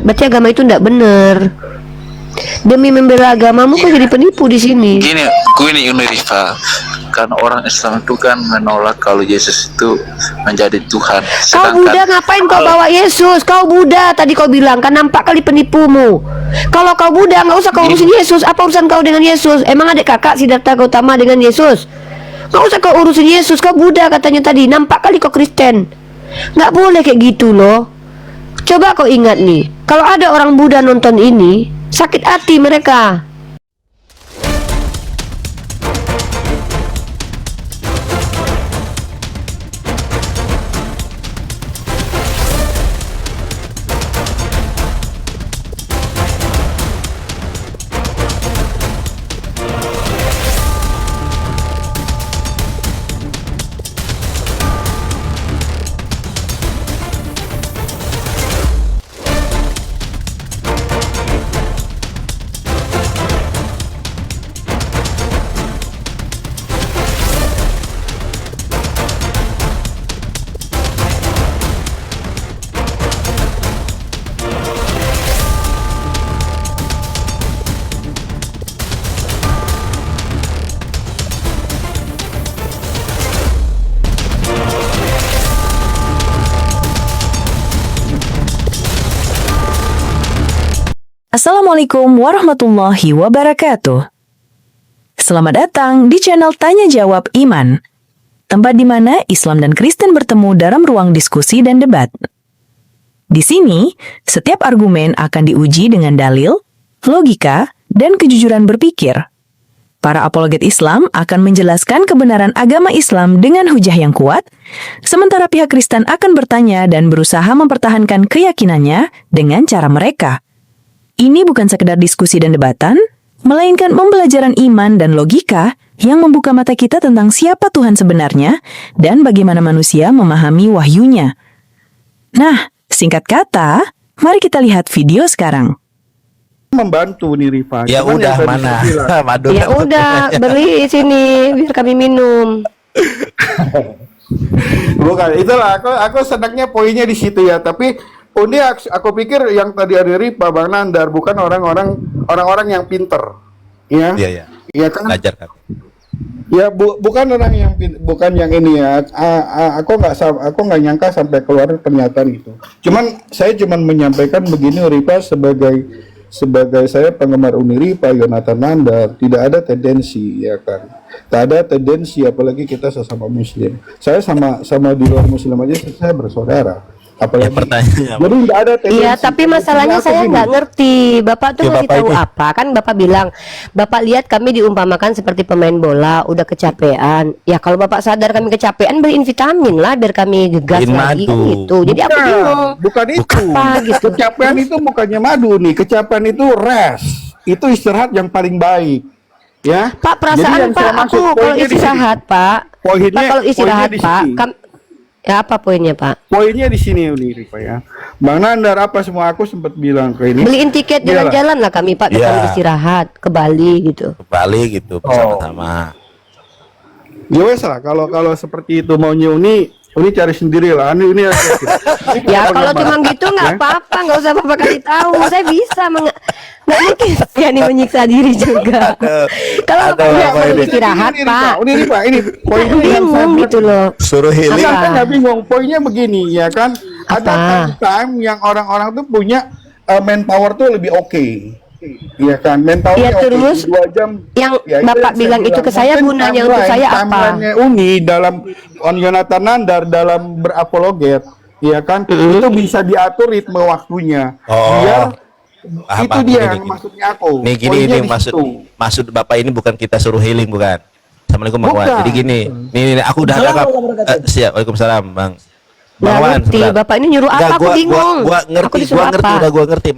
Berarti agama itu tidak benar. Demi membela agamamu kok jadi penipu di sini. Gini, Rifa, karena orang Islam itu kan menolak kalau Yesus itu menjadi Tuhan. Kau Buddha ngapain kau bawa Yesus? Kau Buddha tadi kau bilang kan, nampak kali penipumu. Kalau kau Buddha nggak usah kau urusin Yesus. Apa urusan kau dengan Yesus? Emang adik kakak Siddhartha Gautama dengan Yesus? Nggak usah kau urusin Yesus. Kau Buddha katanya tadi. Nampak kali kau Kristen. Nggak boleh kayak gitu loh. Coba kau ingat nih, kalau ada orang Buddha nonton ini, sakit hati mereka. Assalamualaikum warahmatullahi wabarakatuh. Selamat datang di channel Tanya Jawab Iman, tempat di mana Islam dan Kristen bertemu dalam ruang diskusi dan debat. Di sini, setiap argumen akan diuji dengan dalil, logika, dan kejujuran berpikir. Para apologet Islam akan menjelaskan kebenaran agama Islam dengan hujah yang kuat, sementara pihak Kristen akan bertanya dan berusaha mempertahankan keyakinannya dengan cara mereka. Ini bukan sekedar diskusi dan debatan, melainkan pembelajaran iman dan logika yang membuka mata kita tentang siapa Tuhan sebenarnya dan bagaimana manusia memahami wahyunya. Nah, singkat kata, mari kita lihat video sekarang. Membantu nih Rifa. Ya Cuman udah yang mana? tadi saya bilang, Madu. Ya udah, beli sini biar kami minum. bukan itulah aku senangnya poinnya di situ ya. Tapi ini aku pikir yang tadi ada Rifa, Bang Nandar, bukan orang-orang yang pinter, ya. Iya, iya. Iya kan? Belajar kan. Ya bukan orang yang bukan yang ini ya. Aku nggak nyangka sampai keluar pernyataan itu. Saya cuman menyampaikan begini Rifa, sebagai saya penggemar Unirifa, Yonatan Nandar, tidak ada tendensi ya kan. Tak ada tendensi, apalagi kita sesama muslim. Saya sama di luar muslim aja saya bersaudara. Apalagi Ya, pertanyaannya jadi nggak ada tendensi. Iya, tapi masalahnya saya nggak ngerti. Bapak tuh Ya, ngasih Bapak tahu ini. apa? Kan Bapak bilang, Bapak lihat kami diumpamakan seperti pemain bola, udah kecapean. Ya kalau Bapak sadar kami kecapean, beliin vitamin lah biar kami gegas Beliin lagi kan madu. gitu. Jadi aku bingung. Bukan itu. Apa gitu? Kecapean itu bukannya madu nih. Kecapean itu rest. Itu istirahat yang paling baik. Ya. Pak, Jadi perasaan yang Pak, saya aku maksud, kalau poinnya di sini. istirahat Pak, Poinnya- Pak kalau istirahat poinnya di Pak, sini. ya apa poinnya Pak? Poinnya di sini Uni Rifa ya. Bang Nandar apa semua aku sempat bilang ke ini. Beliin tiket Iyalah. jalan-jalan lah kami Pak, biar Iya. kami istirahat ke Bali gitu. Ke Bali gitu bersama-sama. Ya wes lah kalau seperti itu maunya Uni cari sendiri lah. Ini Ya kalau cuma gitu nggak apa-apa, nggak usah Bapak kasih tahu. Saya bisa nggak mungkin ya nih menyiksa diri juga. Kalau Bapak bilang mau istirahat Pak, Uni Rifa ini poin saya bingung gitu loh. Suruh healing. Apa? Kan nggak bingung. Poinnya begini ya kan. Ada time yang orang-orang tuh punya manpower tuh lebih oke. Iya kan, manpower Iya, terus 2 jam. yang Ya, Bapak yang bilang itu ke saya Mungkin gunanya untuk saya apa? timeline-nya Uni dalam Yonatan Nandar dalam berapologet, ya kan, itu bisa diatur ritme waktunya. Oh. Biar Paham, itu paham. dia Gini, yang gini. maksudnya aku. Nih gini Poinnya ini di maksud situ. maksud Bapak ini bukan kita suruh healing bukan. Assalamualaikum Bang Wan. Bukan. Jadi gini, nih aku udah ada siap. Waalaikumsalam Bang. Nggak Bang Wan, ngerti, sebentar. Bapak ini nyuruh Enggak, apa? Aku bingung. Gua Aku ngerti, disuruh apa? gua ngerti.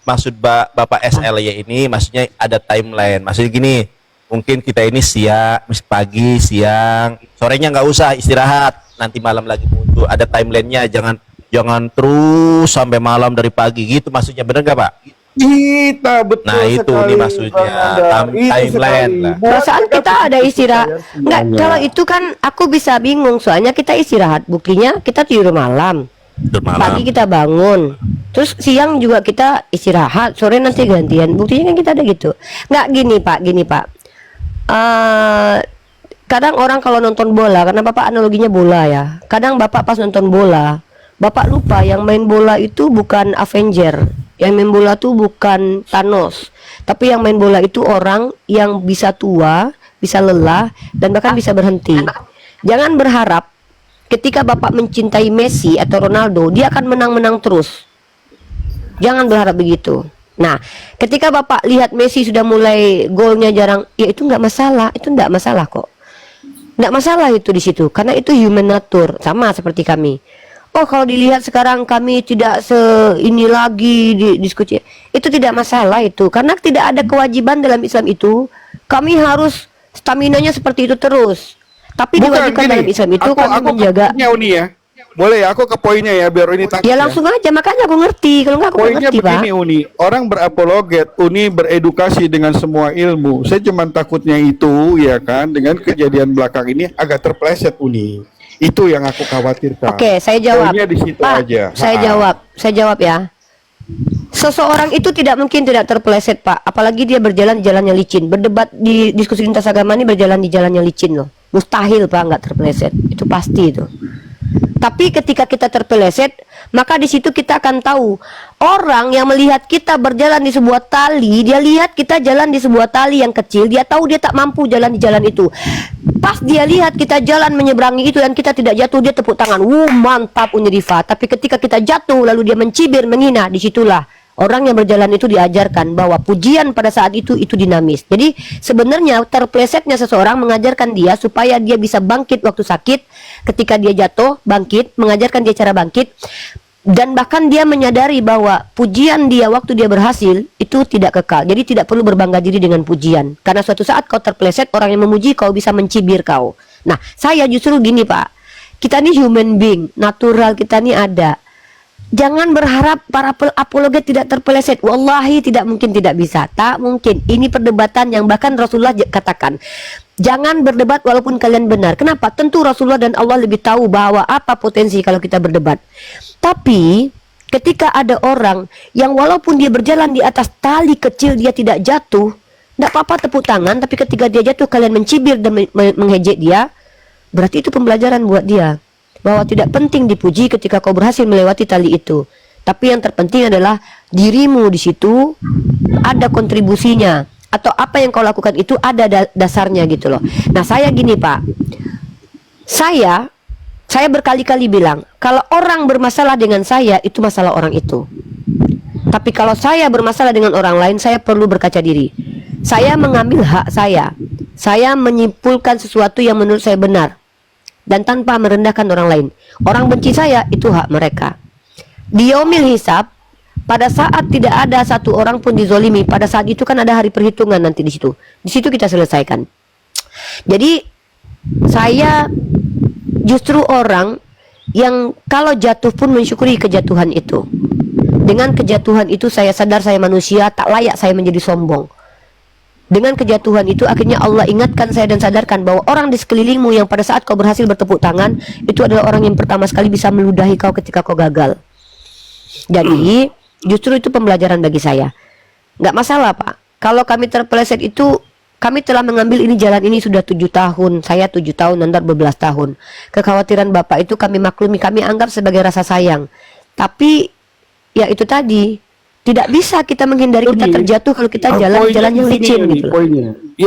Maksud Bapak SLY ini maksudnya ada timeline. Maksudnya gini, mungkin kita ini pagi, siang, sorenya nggak usah istirahat. Nanti malam lagi muncul. Ada timelinenya, jangan terus sampai malam dari pagi gitu. Maksudnya bener nggak Pak? Kita betul Nah, itu sekali, nih maksudnya, Bang Nandar. Itu timeline sekali. lah. Perasaan kita ada istirahat. Enggak, semuanya. kalau itu kan aku bisa bingung soalnya kita istirahat. Buktinya kita tidur malam. Tidur malam. Pagi kita bangun, terus siang juga kita istirahat, sore nanti gantian. Buktinya kan kita ada gitu. Nggak gini Pak. Kadang orang kalau nonton bola, karena Bapak analoginya bola ya. Kadang Bapak pas nonton bola, Bapak lupa yang main bola itu bukan Avenger, yang main bola itu bukan Thanos, tapi yang main bola itu orang yang bisa tua, bisa lelah, dan bahkan bisa berhenti. Jangan berharap ketika Bapak mencintai Messi atau Ronaldo, dia akan menang-menang terus. Jangan berharap begitu. Nah, ketika Bapak lihat Messi sudah mulai golnya jarang, ya itu nggak masalah, itu nggak masalah kok. Nggak masalah itu di situ, karena itu human nature, sama seperti kami. Oh, kalau dilihat sekarang kami tidak ini lagi di diskusi, itu tidak masalah itu, karena tidak ada kewajiban dalam Islam itu. Kami harus staminanya seperti itu terus. Tapi diwajibkan dalam Islam itu kami menjaga. Ke Uni ya. Boleh ya, aku ke poinnya ya, biar ini takut Ya langsung aja, makanya aku ngerti. Kalau nggak aku nggak Poinnya ngerti, Pak. begini Uni, orang berapologet, Uni beredukasi dengan semua ilmu. Saya cuma takutnya itu ya kan, dengan kejadian belakang ini agak terpleset Uni. Itu yang aku khawatirkan. Oke, saya jawab. Poinnya di situ Pak, aja. saya jawab ya. Seseorang itu tidak mungkin tidak terpeleset, Pak. Apalagi dia berjalan di jalan yang licin. Berdebat di diskusi lintas agama ini berjalan di jalan yang licin loh. Mustahil, Pak, nggak terpeleset. Itu pasti itu. Tapi ketika kita terpeleset, maka di situ kita akan tahu orang yang melihat kita berjalan di sebuah tali, dia lihat kita jalan di sebuah tali yang kecil, dia tahu dia tak mampu jalan di jalan itu. Pas dia lihat kita jalan menyeberangi itu dan kita tidak jatuh, dia tepuk tangan, mantap Uni Rifa. Tapi ketika kita jatuh lalu dia mencibir, menghina, disitulah orang yang berjalan itu diajarkan bahwa pujian pada saat itu dinamis. Jadi sebenarnya terplesetnya seseorang mengajarkan dia supaya dia bisa bangkit waktu sakit, ketika dia jatuh bangkit, mengajarkan dia cara bangkit, dan bahkan dia menyadari bahwa pujian dia waktu dia berhasil itu tidak kekal. Jadi tidak perlu berbangga diri dengan pujian, karena suatu saat kau terpleset, orang yang memuji kau bisa mencibir kau. Nah, saya justru gini Pak, kita ini human being, natural kita ini ada. Jangan berharap para apologet tidak terpeleset. Wallahi tidak mungkin, tidak bisa. Tak mungkin. Ini perdebatan yang bahkan Rasulullah katakan, jangan berdebat walaupun kalian benar. Kenapa? Tentu Rasulullah dan Allah lebih tahu bahwa apa potensi kalau kita berdebat. Tapi ketika ada orang yang walaupun dia berjalan di atas tali kecil dia tidak jatuh, tidak apa-apa tepuk tangan. Tapi ketika dia jatuh kalian mencibir dan mengejek dia, berarti itu pembelajaran buat dia bahwa tidak penting dipuji ketika kau berhasil melewati tali itu. Tapi yang terpenting adalah dirimu di situ ada kontribusinya, atau apa yang kau lakukan itu ada dasarnya gitu loh. Nah, saya gini Pak, saya berkali-kali bilang kalau orang bermasalah dengan saya itu masalah orang itu. Tapi kalau saya bermasalah dengan orang lain, saya perlu berkaca diri. Saya mengambil hak saya menyimpulkan sesuatu yang menurut saya benar dan tanpa merendahkan orang lain. Orang benci saya, itu hak mereka. Di yaumil hisab, pada saat tidak ada satu orang pun dizolimi, pada saat itu kan ada hari perhitungan nanti di situ. Di situ kita selesaikan. Jadi saya justru orang yang kalau jatuh pun mensyukuri kejatuhan itu. Dengan kejatuhan itu saya sadar saya manusia, tak layak saya menjadi sombong. Dengan kejatuhan itu akhirnya Allah ingatkan saya dan sadarkan bahwa orang di sekelilingmu yang pada saat kau berhasil bertepuk tangan, itu adalah orang yang pertama sekali bisa meludahi kau ketika kau gagal. Jadi justru itu pembelajaran bagi saya. Nggak masalah Pak, kalau kami terpeleset itu, kami telah mengambil ini jalan ini sudah 7 tahun, saya 7 tahun, nanti 12 tahun. Kekhawatiran Bapak itu kami maklumi, kami anggap sebagai rasa sayang. Tapi ya itu tadi, tidak bisa kita menghindari kita terjatuh kalau kita jalan yang licin gitu.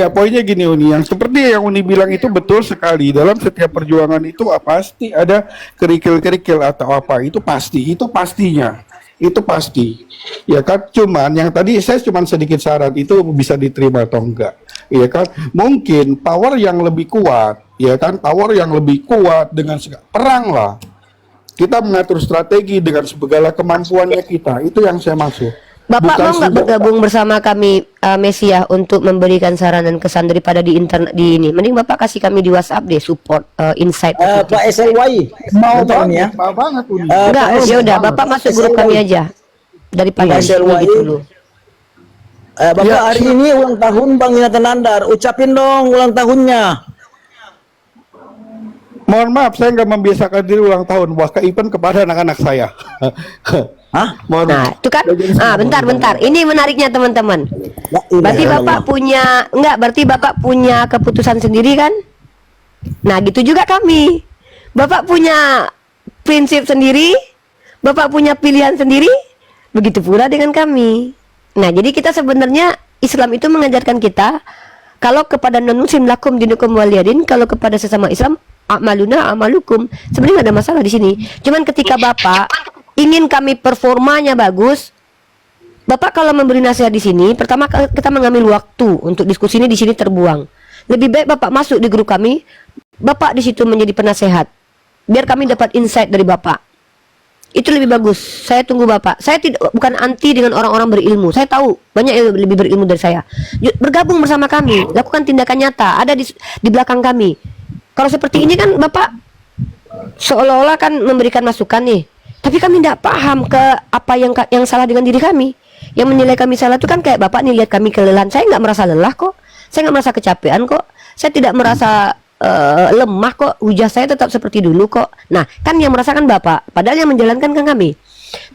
Poinnya gini Uni, yang seperti yang Uni bilang itu betul sekali. Dalam setiap perjuangan itu pasti ada kerikil-kerikil atau apa, itu pastinya. Itu pasti. Ya kan, cuman yang tadi saya cuman sedikit syarat itu bisa diterima atau enggak. Ya kan, mungkin power yang lebih kuat, ya kan, power yang lebih kuat dengan perang lah. Kita mengatur strategi dengan segala kemampuannya kita. Itu yang saya maksud. Bapak mau nggak bergabung bersama kami Mesia untuk memberikan saran dan kesan daripada di internet di ini? Mending Bapak kasih kami di WhatsApp deh, support insight. Pak SLY mau kami ya? Mau banget Uni. Enggak, ya udah Bapak masuk grup kami aja. Daripada SLY gitu dulu. Bapak hari ini ulang tahun Bang Jonathan Nandar. Ucapin dong ulang tahunnya. Mohon maaf, saya nggak membiasakan diri ulang tahun. Bahkan even kepada anak-anak saya. Hah? Mohon Nah, maaf. itu kan. Bentar. Ini menariknya teman-teman. La ilaha Berarti Bapak illallah. punya berarti Bapak punya keputusan sendiri kan? Nah, gitu juga kami. Bapak punya prinsip sendiri, Bapak punya pilihan sendiri, begitu pula dengan kami. Nah, jadi kita sebenarnya Islam itu mengajarkan kita kalau kepada non-muslim lakum dinukum waliyadin, kalau kepada sesama Islam amaluna amalukum. Sebenarnya nggak ada masalah di sini. Cuman ketika Bapak ingin kami performanya bagus, Bapak kalau memberi nasihat di sini, pertama kita mengambil waktu untuk diskusi ini di sini terbuang. Lebih baik Bapak masuk di grup kami, Bapak di situ menjadi penasehat, biar kami dapat insight dari Bapak. Itu lebih bagus. Saya tunggu Bapak. Saya bukan anti dengan orang-orang berilmu. Saya tahu banyak yang lebih berilmu dari saya. Bergabung bersama kami, lakukan tindakan nyata, ada di belakang kami. Kalau seperti ini kan Bapak seolah-olah kan memberikan masukan nih, tapi kami tidak paham ke apa yang salah dengan diri kami. Yang menilai kami salah itu kan kayak Bapak nih lihat kami kelelahan. Saya nggak merasa lelah kok. Saya nggak merasa kecapean kok. Saya tidak merasa lemah kok. Hujah saya tetap seperti dulu kok. Nah, kan yang merasakan Bapak, padahal yang menjalankan kan kami.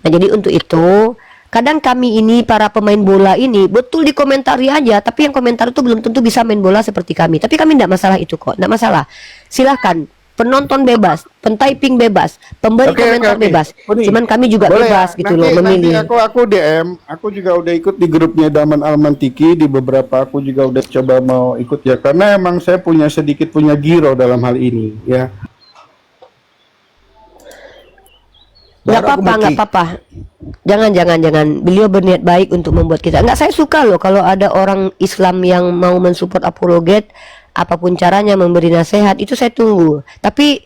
Nah, jadi untuk itu kadang kami ini para pemain bola ini betul dikomentari aja, tapi yang komentar itu belum tentu bisa main bola seperti kami. Tapi kami tidak masalah itu kok, tidak masalah. Silahkan, penonton bebas, pentyping bebas, pemberi komentar bebas. Puni, Cuman kami juga boleh bebas ya? gitu loh memilih. Nanti aku DM, aku juga udah ikut di grupnya Daman Almantiki, di beberapa aku juga udah coba mau ikut ya, karena emang saya punya giro dalam hal ini ya. Nggak Baru aku apa-apa, nggak maki. apa-apa. Jangan. Beliau berniat baik untuk membuat kita. Nggak, saya suka loh kalau ada orang Islam yang mau mensupport apologet, apapun caranya memberi nasihat, itu saya tunggu. Tapi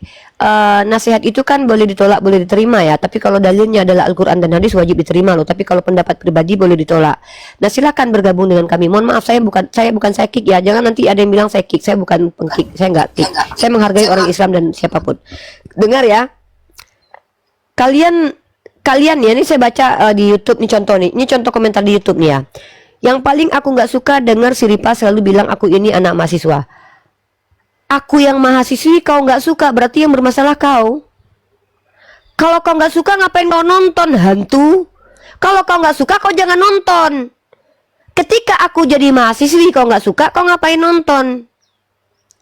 nasihat itu kan boleh ditolak, boleh diterima ya. Tapi kalau dalilnya adalah Al-Quran dan hadis wajib diterima loh. Tapi kalau pendapat pribadi boleh ditolak. Nah, silakan bergabung dengan kami. Mohon maaf, saya bukan psychic ya. Jangan nanti ada yang bilang psychic. Saya bukan pengkick, saya nggak kick. Saya menghargai orang Islam dan siapapun. Dengar ya. Kalian ya, ini saya baca di YouTube nih contoh nih. Ini contoh komentar di YouTube nih ya. Yang paling aku nggak suka dengar si Ripa selalu bilang aku ini anak mahasiswa. Aku yang mahasiswi kau nggak suka, berarti yang bermasalah kau. Kalau kau nggak suka ngapain kau nonton hantu? Kalau kau nggak suka kau jangan nonton. Ketika aku jadi mahasiswi kau nggak suka, kau ngapain nonton?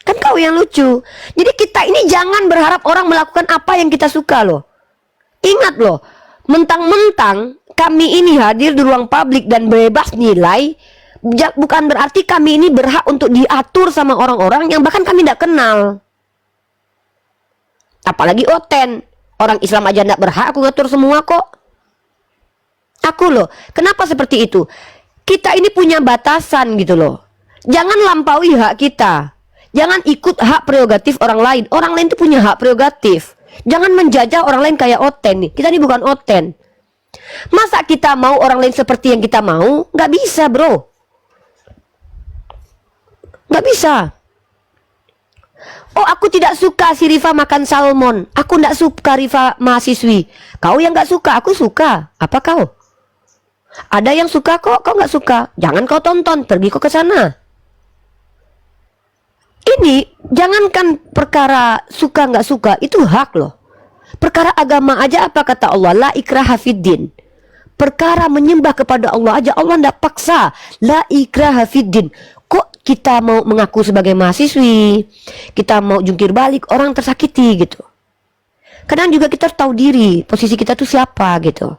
Kan kau yang lucu. Jadi kita ini jangan berharap orang melakukan apa yang kita suka loh. Ingat loh, mentang-mentang kami ini hadir di ruang publik dan bebas nilai, bukan berarti kami ini berhak untuk diatur sama orang-orang yang bahkan kami tidak kenal. Apalagi Oten, orang Islam aja tidak berhak aku ngatur semua kok. Aku loh, kenapa seperti itu? Kita ini punya batasan gitu loh. Jangan lampaui hak kita. Jangan ikut hak prerogatif orang lain. Orang lain itu punya hak prerogatif. Jangan menjajah orang lain kayak Oten nih. Kita ini bukan Oten. Masa kita mau orang lain seperti yang kita mau? Nggak bisa bro. Nggak bisa. Oh, aku tidak suka si Rifa makan salmon. Aku nggak suka Rifa mahasiswi. Kau yang nggak suka, aku suka. Apa kau? Ada yang suka kok, kau nggak suka. Jangan kau tonton, pergi kau ke sana. Ini jangankan perkara suka nggak suka, itu hak loh. Perkara agama aja apa kata Allah? La ikraha fiddin. Perkara menyembah kepada Allah aja Allah ndak paksa. La ikraha fiddin. Kok kita mau mengaku sebagai mahasiswi, kita mau jungkir balik, orang tersakiti gitu. Kadang juga kita tahu diri, posisi kita tuh siapa gitu.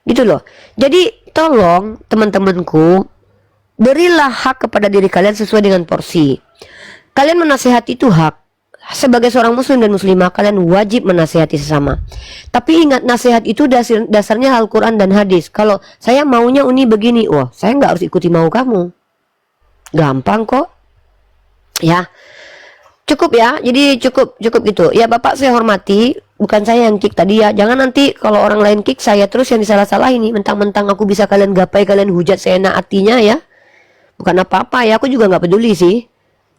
Gitu loh. Jadi tolong teman-temanku, berilah hak kepada diri kalian sesuai dengan porsi. Kalian menasihati itu hak. Sebagai seorang muslim dan muslimah, kalian wajib menasihati sesama. Tapi ingat, nasihat itu dasarnya Al-Quran dan hadis. Kalau saya maunya Uni begini, wah saya nggak harus ikuti mau kamu. Gampang kok. Ya, cukup ya. Jadi cukup gitu. Ya Bapak saya hormati, bukan saya yang kick tadi ya. Jangan nanti kalau orang lain kick saya terus yang disalah-salahin nih. Mentang-mentang aku bisa kalian gapai, kalian hujat seenak hatinya ya. Bukan apa-apa ya, aku juga nggak peduli sih.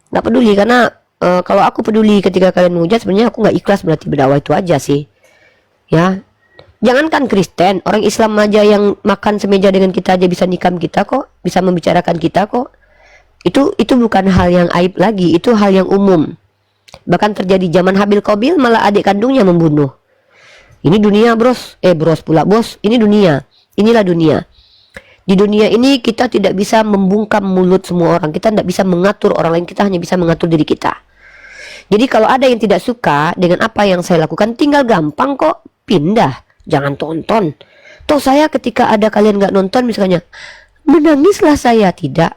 Nggak peduli karena kalau aku peduli ketika kalian menghujat, sebenarnya aku nggak ikhlas berarti berdakwah, itu aja sih. Ya, jangankan Kristen, orang Islam aja yang makan semeja dengan kita aja bisa nikam kita kok, bisa membicarakan kita kok. Itu bukan hal yang aib lagi, itu hal yang umum. Bahkan terjadi zaman Habil Qabil, malah adik kandungnya membunuh. Ini dunia bros, bos, ini dunia. Inilah dunia. Di dunia ini kita tidak bisa membungkam mulut semua orang. Kita tidak bisa mengatur orang lain, kita hanya bisa mengatur diri kita. Jadi kalau ada yang tidak suka dengan apa yang saya lakukan, tinggal gampang kok, pindah. Jangan tonton. Toh saya ketika ada kalian gak nonton misalnya, menangislah saya. Tidak.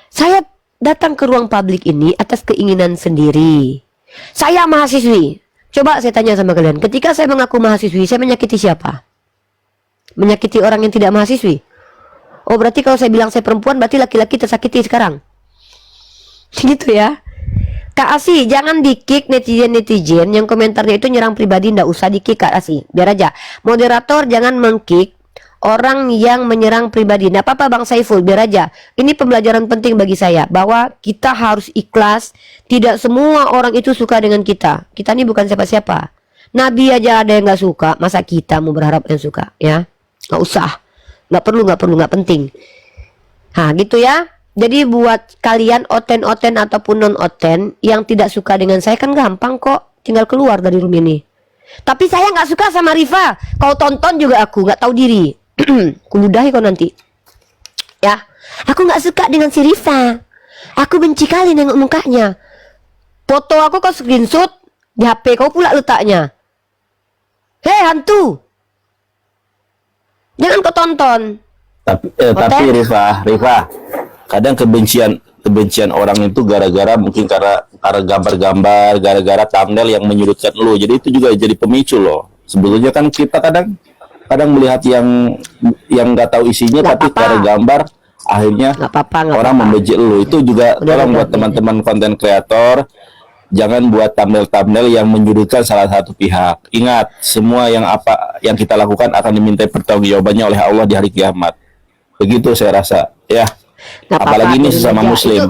Saya datang ke ruang publik ini atas keinginan sendiri. Saya mahasiswi. Coba saya tanya sama kalian, ketika saya mengaku mahasiswi, saya menyakiti siapa? Menyakiti orang yang tidak mahasiswi? Oh berarti kalau saya bilang saya perempuan, berarti laki-laki tersakiti sekarang. Gitu ya. Kak Asi, jangan di-kick netizen-netizen yang komentarnya itu nyerang pribadi, ndak usah di-kick Kak Asi. Biar aja. Moderator jangan meng-kick orang yang menyerang pribadi. Nggak apa-apa Bang Saiful, biar aja. Ini pembelajaran penting bagi saya, bahwa kita harus ikhlas. Tidak semua orang itu suka dengan kita. Kita ini bukan siapa-siapa. Nabi aja ada yang nggak suka, masa kita mau berharap yang suka? Ya, nggak usah. Nggak perlu, nggak penting. Nah gitu ya. Jadi buat kalian oten-oten ataupun non-oten yang tidak suka dengan saya kan gampang kok, tinggal keluar dari room ini. Tapi saya nggak suka sama Rifa. Kau tonton juga aku nggak tahu diri. Kuludahi kau nanti. Ya, aku nggak suka dengan si Rifa. Aku benci kali nengok mukanya. Foto aku kau screenshot di HP kau pula letaknya. Hei hantu, jangan kau tonton. Tapi Rifa, kadang kebencian orang itu gara-gara mungkin karena gambar-gambar, gara-gara thumbnail yang menyudutkan lo. Jadi itu juga jadi pemicu loh. Sebetulnya kan kita kadang melihat yang nggak tahu isinya, Nggak tapi apa-apa. karena gambar akhirnya Nggak apa-apa. orang membenci lo. Itu juga tolong buat udah. teman-teman konten kreator, jangan buat thumbnail yang menyudutkan salah satu pihak. Ingat, semua yang kita lakukan akan dimintai pertanggungjawabannya oleh Allah di hari kiamat. Begitu saya rasa, ya. Nggak Apalagi apa-apa, ini biarin sesama aja. muslim. Itu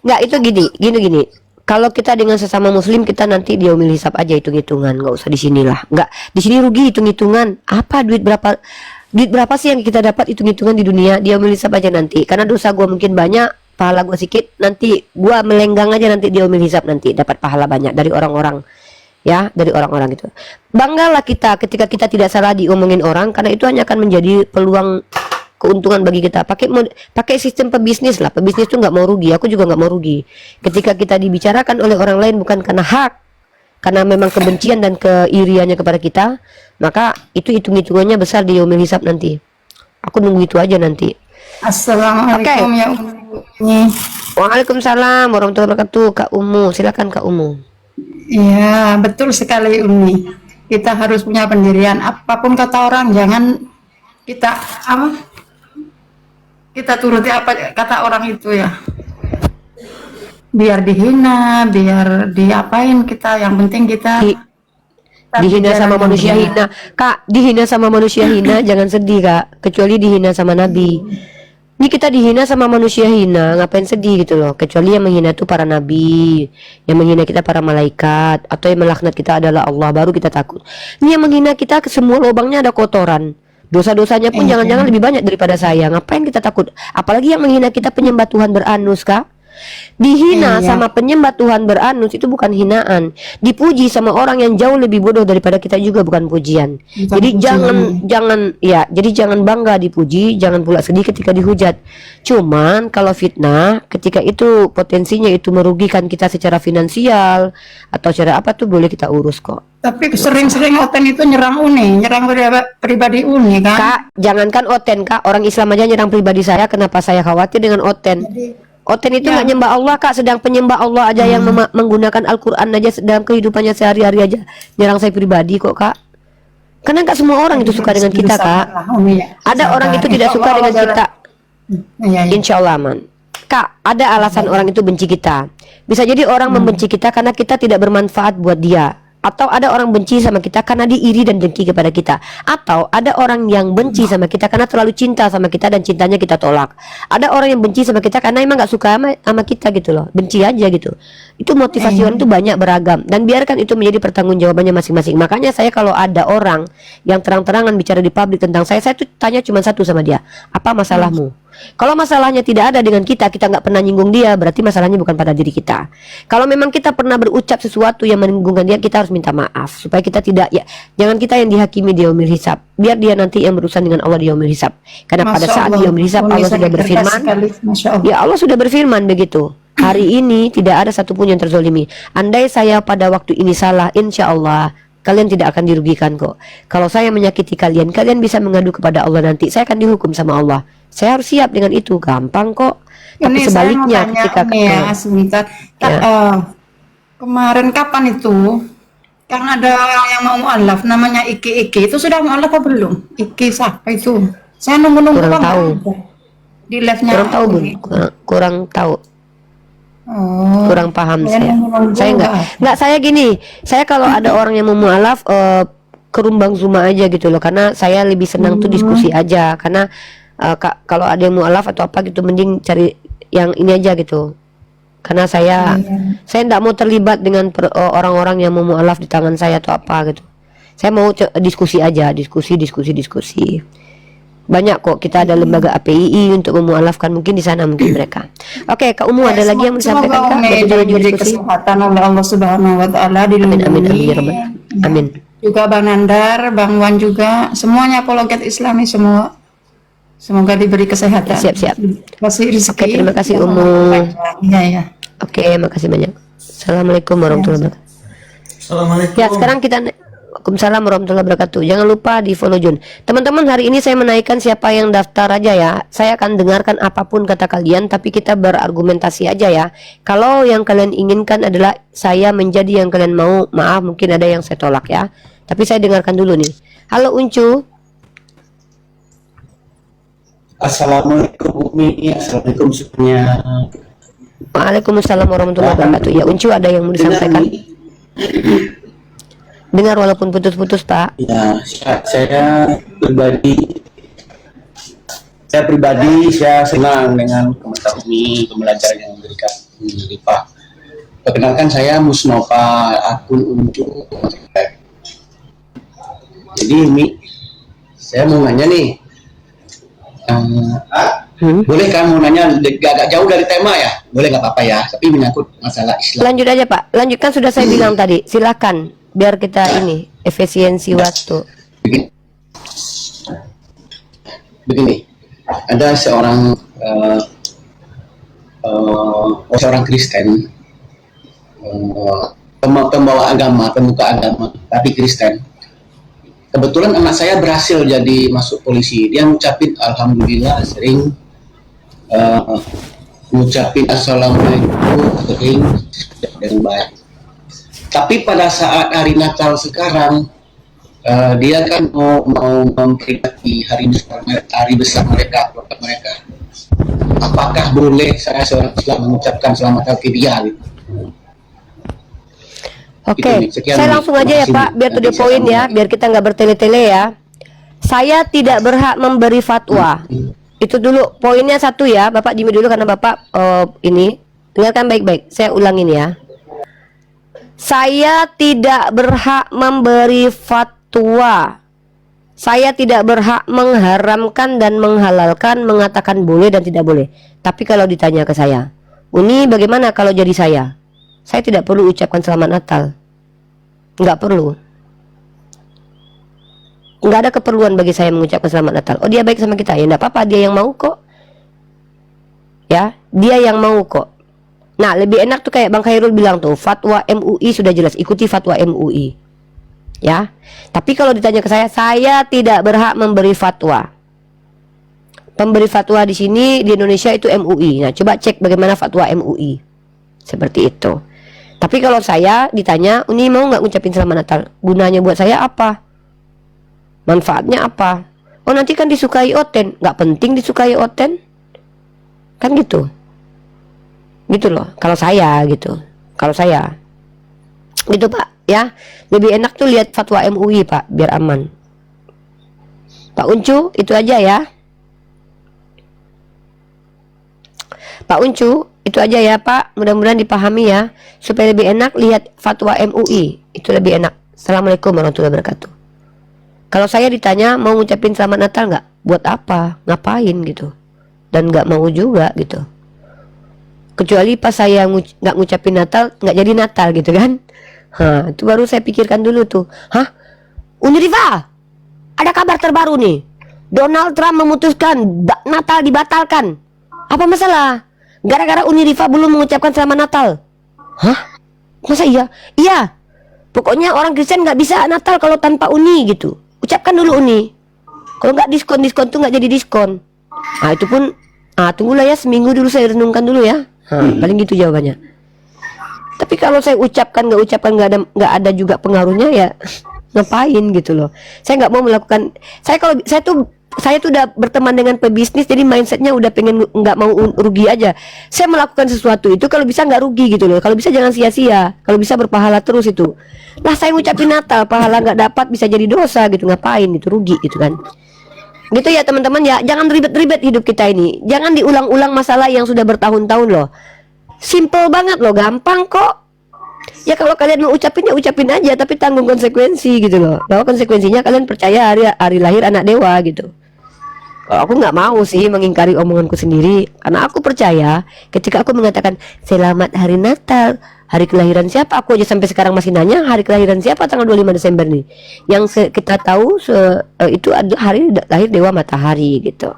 nggak itu gini. Kalau kita dengan sesama muslim, kita nanti diomil hisap aja hitung-hitungan, nggak usah di sinilah. Nggak, di sini rugi hitung-hitungan. Apa duit berapa sih yang kita dapat hitung-hitungan di dunia? Diomil hisap aja nanti. Karena dosa gua mungkin banyak, pahala gua sedikit, nanti gua melenggang aja nanti diomil hisap, nanti dapat pahala banyak dari orang-orang. Ya, dari orang-orang itu. Banggalah kita ketika kita tidak salah diomongin orang, karena itu hanya akan menjadi peluang keuntungan bagi kita. Pakai sistem pebisnis lah. Pebisnis tuh nggak mau rugi. Aku juga nggak mau rugi. Ketika kita dibicarakan oleh orang lain bukan karena hak, karena memang kebencian dan keiriannya kepada kita, maka itu hitung-hitungannya besar di yaumil hisab nanti. Aku nunggu itu aja nanti. Assalamualaikum ya Umi. Waalaikumsalam warahmatullahi wabarakatuh. Kak Umu, silakan Kak Umu. Iya, betul sekali Umi. Kita harus punya pendirian. Apapun kata orang, jangan kita turuti apa kata orang itu ya. Biar dihina, biar diapain kita, yang penting kita Dihina sama manusia hina. Kak, dihina sama manusia hina jangan sedih Kak, kecuali dihina sama Nabi. Ini kita dihina sama manusia hina, ngapain sedih gitu loh. Kecuali yang menghina itu para nabi, yang menghina kita para malaikat, atau yang melaknat kita adalah Allah, baru kita takut. Ini yang menghina kita, semua lubangnya ada kotoran. Dosa-dosanya pun jangan-jangan lebih banyak daripada saya. Ngapain kita takut? Apalagi yang menghina kita penyembah Tuhan beranus Kak. Dihina sama penyembah Tuhan beranus itu bukan hinaan. Dipuji sama orang yang jauh lebih bodoh daripada kita juga bukan pujian. Jadi jangan bangga dipuji, jangan pula sedih ketika dihujat. Cuman kalau fitnah, ketika itu potensinya itu merugikan kita secara finansial atau secara apa tuh boleh kita urus kok. Tapi sering-sering Oten itu nyerang pribadi Uni kan. Kak, jangankan Oten Kak, orang Islam aja nyerang pribadi saya. Kenapa saya khawatir dengan Oten? Oten itu nggak nyembah Allah Kak, sedang penyembah Allah aja yang menggunakan Al-Quran aja dalam kehidupannya sehari-hari aja nyerang saya pribadi kok Kak. Karena nggak semua orang itu suka dengan kita Kak. Ada orang itu tidak suka dengan kita. Insya Allah aman. Kak, ada alasan orang itu benci kita. Bisa jadi orang membenci kita karena kita tidak bermanfaat buat dia. Atau ada orang benci sama kita karena dia iri dan dengki kepada kita. Atau ada orang yang benci sama kita karena terlalu cinta sama kita dan cintanya kita tolak. Ada orang yang benci sama kita karena emang gak suka sama kita gitu loh. Benci aja gitu. Itu motivasi orang itu banyak beragam. Dan biarkan itu menjadi pertanggungjawabannya masing-masing. Makanya saya kalau ada orang yang terang-terangan bicara di publik tentang saya tuh tanya cuma satu sama dia. Apa masalahmu? Kalau masalahnya tidak ada dengan kita nggak pernah nyinggung dia, berarti masalahnya bukan pada diri kita. Kalau memang kita pernah berucap sesuatu yang menyinggungkan dia, kita harus minta maaf supaya kita tidak, ya, jangan kita yang dihakimi di yaumil hisab. Biar dia nanti yang berurusan dengan Allah di yaumil hisab. Karena pada Masya saat Allah. di yaumil hisab Allah sudah berfirman, Masya Allah. ya Allah sudah berfirman begitu. Hari ini tidak ada satupun yang terzolimi. Andai saya pada waktu ini salah, insya Allah kalian tidak akan dirugikan kok. Kalau saya menyakiti kalian, kalian bisa mengadu kepada Allah nanti. Saya akan dihukum sama Allah. Saya harus siap dengan itu, gampang kok. Tapi Ini sebaliknya saya mau tanya, ketika Umi ya, sebentar. Kemarin kapan itu? Kan ada orang yang mau mu'alaf namanya Iki. Itu sudah mu'alaf apa belum? Iki siapa itu? Saya nunggu-nunggu Kurang Bang. tahu. Di live-nya. kurang tahu Bun, kurang tahu, Oh. kurang paham saya. nunggu-nunggu. Saya nggak saya gini. Saya kalau ada orang yang mau mualaf ke Rumbang Zuma aja gitu loh, karena saya lebih senang tuh diskusi aja. Karena kalau ada yang mualaf atau apa gitu, mending cari yang ini aja gitu. Karena saya nggak mau terlibat dengan orang-orang yang mau mualaf di tangan saya atau apa gitu. Saya mau diskusi aja, diskusi. Banyak kok, kita ada lembaga APII untuk memualafkan, mungkin di sana mungkin mereka. Oke, Kak Umu ada lagi yang mau disampaikan Kak? Semoga Bagi jalan diberi diskusi. kesehatan oleh Allah Subhanahu wa taala, Amin amin amin dilindungi. ya Rabbal. Amin. Juga Bang Nandar, Bang Wan juga, semuanya apologet Islami semua. Semoga diberi kesehatan. Siap. Kasih rezeki. Oke, terima kasih, Umu. Iya ya. Oke, makasih banyak. Assalamualaikum warahmatullahi wabarakatuh. Assalamualaikum. Ya, sekarang kita Waalaikumsalam warahmatullahi wabarakatuh. Jangan lupa di follow Jun. Teman-teman, hari ini saya menaikkan siapa yang daftar aja ya. Saya akan dengarkan apapun kata kalian, tapi kita berargumentasi aja ya. Kalau yang kalian inginkan adalah saya menjadi yang kalian mau, maaf mungkin ada yang saya tolak ya. Tapi saya dengarkan dulu nih. Halo Uncu. Assalamualaikum Umi. Assalamualaikum semuanya. Waalaikumsalam warahmatullahi wabarakatuh. Ya Uncu, ada yang mau disampaikan? Dengar walaupun putus-putus Pak. Ya, saya pribadi saya senang dengan komentar Umi, pembelajaran yang diberikan Umi Pak. Perkenalkan saya Musnova, akun Uncu. Jadi Umi, saya mau nanya nih. Boleh kan mau nanya agak jauh dari tema ya? Boleh nggak apa-apa ya? Tapi menyangkut masalah Islam. Lanjut aja Pak. Lanjutkan, sudah saya bilang tadi. Silakan. Biar kita ini efisiensi waktu. Begini, ada seorang Kristen, pembawa agama, pemuka agama, tapi Kristen. Kebetulan anak saya berhasil jadi masuk polisi. Dia ngucapin alhamdulillah sering, ngucapin assalamualaikum sering dengan baik. Tapi pada saat hari Natal sekarang, dia kan mau memperingati hari besar mereka, keluarga mereka. Apakah boleh saya seorang Islam mengucapkan selamat hari dia? Gitu? Oke, Sekian, saya langsung aja ya Pak, biar to the point ya, biar kita nggak bertele-tele ya. Saya tidak berhak memberi fatwa. Itu dulu poinnya satu ya, Bapak jimi dulu karena Bapak ini dengarkan baik-baik. Saya ulangin ya. Saya tidak berhak memberi fatwa. Saya tidak berhak mengharamkan dan menghalalkan, mengatakan boleh dan tidak boleh. Tapi kalau ditanya ke saya, Uni bagaimana kalau jadi saya? Saya tidak perlu ucapkan selamat Natal. Nggak perlu. Nggak ada keperluan bagi saya mengucapkan selamat Natal. Oh dia baik sama kita, ya nggak apa-apa, dia yang mau kok. Ya, dia yang mau kok. Nah, lebih enak tuh kayak Bang Khairul bilang tuh, fatwa MUI sudah jelas, ikuti fatwa MUI. Ya. Tapi kalau ditanya ke saya tidak berhak memberi fatwa. Pemberi fatwa di sini di Indonesia itu MUI. Nah, coba cek bagaimana fatwa MUI. Seperti itu. Tapi kalau saya ditanya, Uni mau nggak ngucapin selamat Natal? Gunanya buat saya apa? Manfaatnya apa? Oh nanti kan disukai Oten. Nggak penting disukai Oten. Kan gitu. Gitu loh, kalau saya gitu. Kalau saya gitu Pak ya. Lebih enak tuh lihat fatwa MUI Pak, biar aman. Pak Uncu, itu aja ya. Pak Uncu, itu aja ya Pak. Mudah-mudahan dipahami ya. Supaya lebih enak lihat fatwa MUI. Itu lebih enak. Assalamualaikum warahmatullahi wabarakatuh. Kalau saya ditanya mau ngucapin selamat Natal nggak? Buat apa? Ngapain gitu? dan nggak mau juga gitu. Kecuali pas saya nggak ngucapin Natal, nggak jadi Natal gitu kan. Itu baru saya pikirkan dulu tuh. Uni Rifa, ada kabar terbaru nih. Donald Trump memutuskan Natal dibatalkan. Apa masalah? Gara-gara Uni Rifa belum mengucapkan selamat Natal. Masa iya? Iya. Pokoknya orang Kristen nggak bisa Natal kalau tanpa Uni gitu. Ucapkan dulu Uni. Kalau nggak diskon tuh nggak jadi diskon. Itu pun, tunggulah ya seminggu dulu, saya renungkan dulu ya. Paling gitu jawabannya. Tapi kalau saya ucapkan nggak ada juga pengaruhnya ya, ngapain gitu loh. Saya nggak mau melakukan. Saya tuh udah berteman dengan pebisnis, jadi mindsetnya udah pengen nggak mau rugi aja. Saya melakukan sesuatu itu kalau bisa nggak rugi gitu loh. Kalau bisa jangan sia-sia. Kalau bisa berpahala terus itu. Lah saya ngucapin Natal, pahala nggak dapat bisa jadi dosa gitu. Ngapain gitu, rugi gitu kan. Gitu ya teman-teman ya, jangan ribet-ribet hidup kita ini. Jangan diulang-ulang masalah yang sudah bertahun-tahun loh. Simple banget loh, gampang kok. Ya kalau kalian mau ucapin ya ucapin aja, tapi tanggung konsekuensi gitu loh. Bahwa konsekuensinya kalian percaya hari lahir anak dewa gitu. Kalau aku nggak mau sih mengingkari omonganku sendiri, karena aku percaya ketika aku mengatakan selamat hari Natal, hari kelahiran siapa, aku aja sampai sekarang masih nanya hari kelahiran siapa tanggal 25 Desember nih. Yang kita tahu itu adalah hari lahir dewa matahari gitu.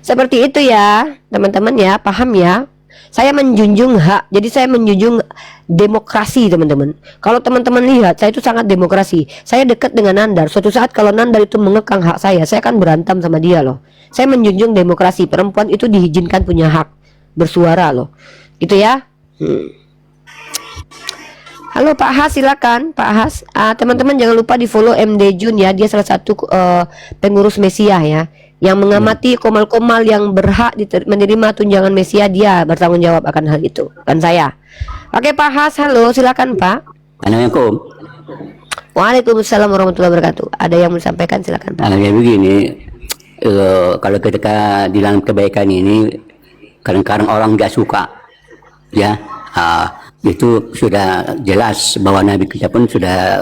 Seperti itu ya teman-teman ya, paham ya. Saya menjunjung hak, jadi saya menjunjung demokrasi teman-teman. Kalau teman-teman lihat, saya itu sangat demokrasi. Saya dekat dengan Nandar. Suatu saat kalau Nandar itu mengekang hak saya akan berantem sama dia loh. Saya menjunjung demokrasi. Perempuan itu diizinkan punya hak bersuara loh. Gitu ya. Halo Pak Has, silakan Pak Has. Teman-teman jangan lupa di follow MD Jun ya. Dia salah satu pengurus Mesiah ya, yang mengamati komal-komal yang berhak menerima tunjangan Mesiah. Dia bertanggung jawab akan hal itu, kan saya. Oke Pak Has, halo, silakan Pak. Assalamualaikum. Waalaikumsalam warahmatullahi wabarakatuh. Ada yang mau disampaikan, silakan Pak. Kayak begini, kalau ketika di dalam kebaikan ini kadang-kadang orang nggak suka, ya. Itu sudah jelas bahwa Nabi kita pun sudah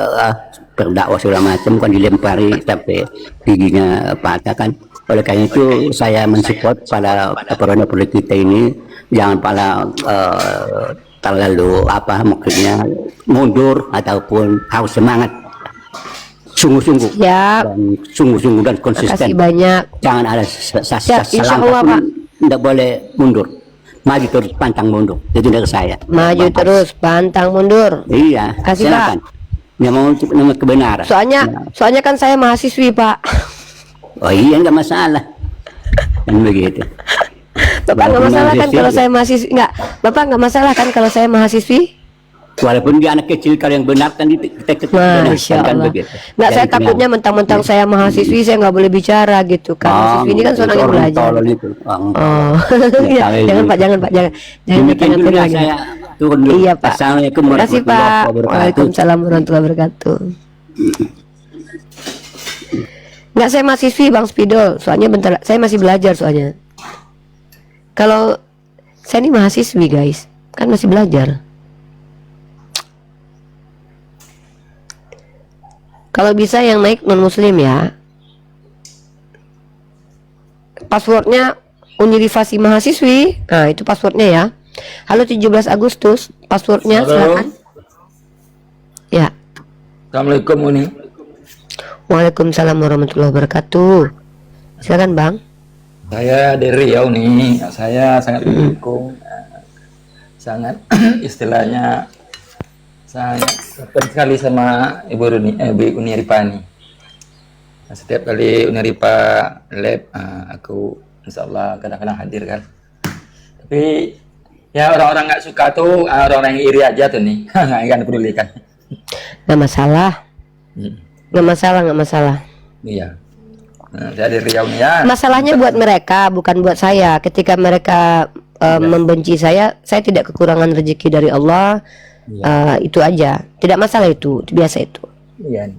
berdakwah segala macam kan dilempari sampai giginya patah kan. Oleh karena itu saya mensupport pada produk kita ini jangan pada terlalu maksudnya mundur ataupun harus semangat sungguh-sungguh dan sungguh-sungguh dan konsisten. Terima kasih banyak. Jangan ada Insyaallah Pak. Tidak boleh mundur. Maju terus pantang mundur. Itu dari saya. Maju terus pantang mundur. Iya. Kasih Pak. Yang mau kebenaran. Soalnya kan saya mahasiswi Pak. Oh iya, nggak masalah. Kan begitu. Bapak nggak masalah kan kalau saya mahasiswi? Nggak, Bapak nggak masalah kan kalau saya mahasiswi? Walaupun dia anak kecil, kalau yang benar kan kita Masya Allah. Nggak, saya takutnya mentang-mentang saya mahasiswi saya nggak boleh bicara gitu kan. Mahasiswi ini kan seorang yang belajar. Jangan Pak, jangan bertanya-tanya lagi. Iya Pak. Assalamualaikum Terima kasih Pak. warahmatullahi wabarakatuh. Waalaikumsalam warahmatullahi wabarakatuh. Nggak, saya mahasiswi Bang Spidol. Soalnya bentar, saya masih belajar soalnya. Kalau saya ini mahasiswi guys, kan masih belajar. Kalau bisa yang naik non muslim ya. Passwordnya Universitas mahasiswi. Nah itu passwordnya ya. Halo 17 Agustus. Passwordnya silakan. Ya. Assalamualaikum Uni. Waalaikumsalam warahmatullahi wabarakatuh. Silakan Bang. Saya dari Riau nih. Saya sangat mendukung. Sangat istilahnya saya dekat sekali sama Ibu Uni Rifa nih. Setiap kali Uni Rifa lab, aku insya Allah kadang-kadang hadir kan. Tapi ya orang-orang nggak suka tuh, orang-orang yang iri aja tuh nih, nggak pedulikan. Nggak masalah, nggak masalah. Iya. Nah, saya dari Riau nih ya. Masalahnya buat mereka, bukan buat saya. Ketika mereka membenci saya tidak kekurangan rezeki dari Allah. Itu aja, tidak masalah itu biasa itu. Iya.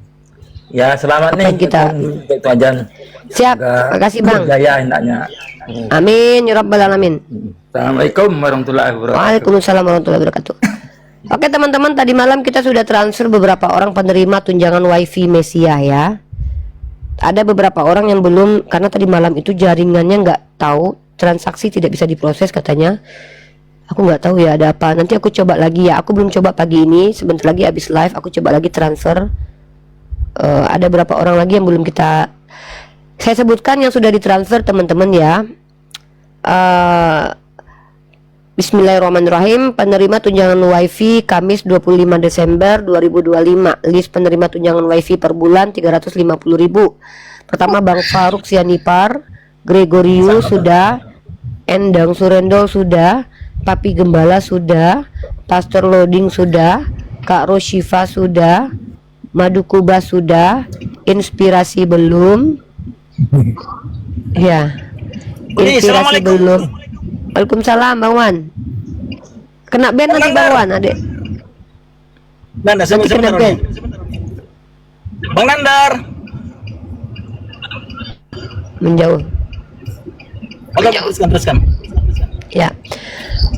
Ya selamat nih kita. Itu aja. Siap, makasih Bang. Jaya hendaknya. Amin ya rabbal alamin. Assalamualaikum warahmatullahi wabarakatuh. Waalaikumsalam warahmatullahi wabarakatuh. Oke teman-teman, tadi malam kita sudah transfer beberapa orang penerima tunjangan wifi Mesiah ya. Ada beberapa orang yang belum, karena tadi malam itu jaringannya nggak tahu transaksi tidak bisa diproses katanya. Aku nggak tahu ya ada apa. Nanti aku coba lagi ya. Aku belum coba pagi ini. Sebentar lagi habis live aku coba lagi transfer. Ada berapa orang lagi yang belum saya sebutkan yang sudah ditransfer teman-teman ya. Bismillahirrahmanirrahim. Penerima tunjangan wifi Kamis 25 Desember 2025. List penerima tunjangan wifi per bulan 350.000. Pertama Bang Faruk Sianipar, Gregorio sudah, Endang Surendol sudah, Papi Gembala sudah, Pastor Loading sudah, Kak Roshifa sudah, Madu Kuba sudah, Inspirasi belum. Ya. Inspirasi belum. Waalaikumsalam Bang Wan. Kena band nanti Bang Wan, Adek. Nanti kena band. Bang Nandar. Menjauh. Oke, teruskan. Ya.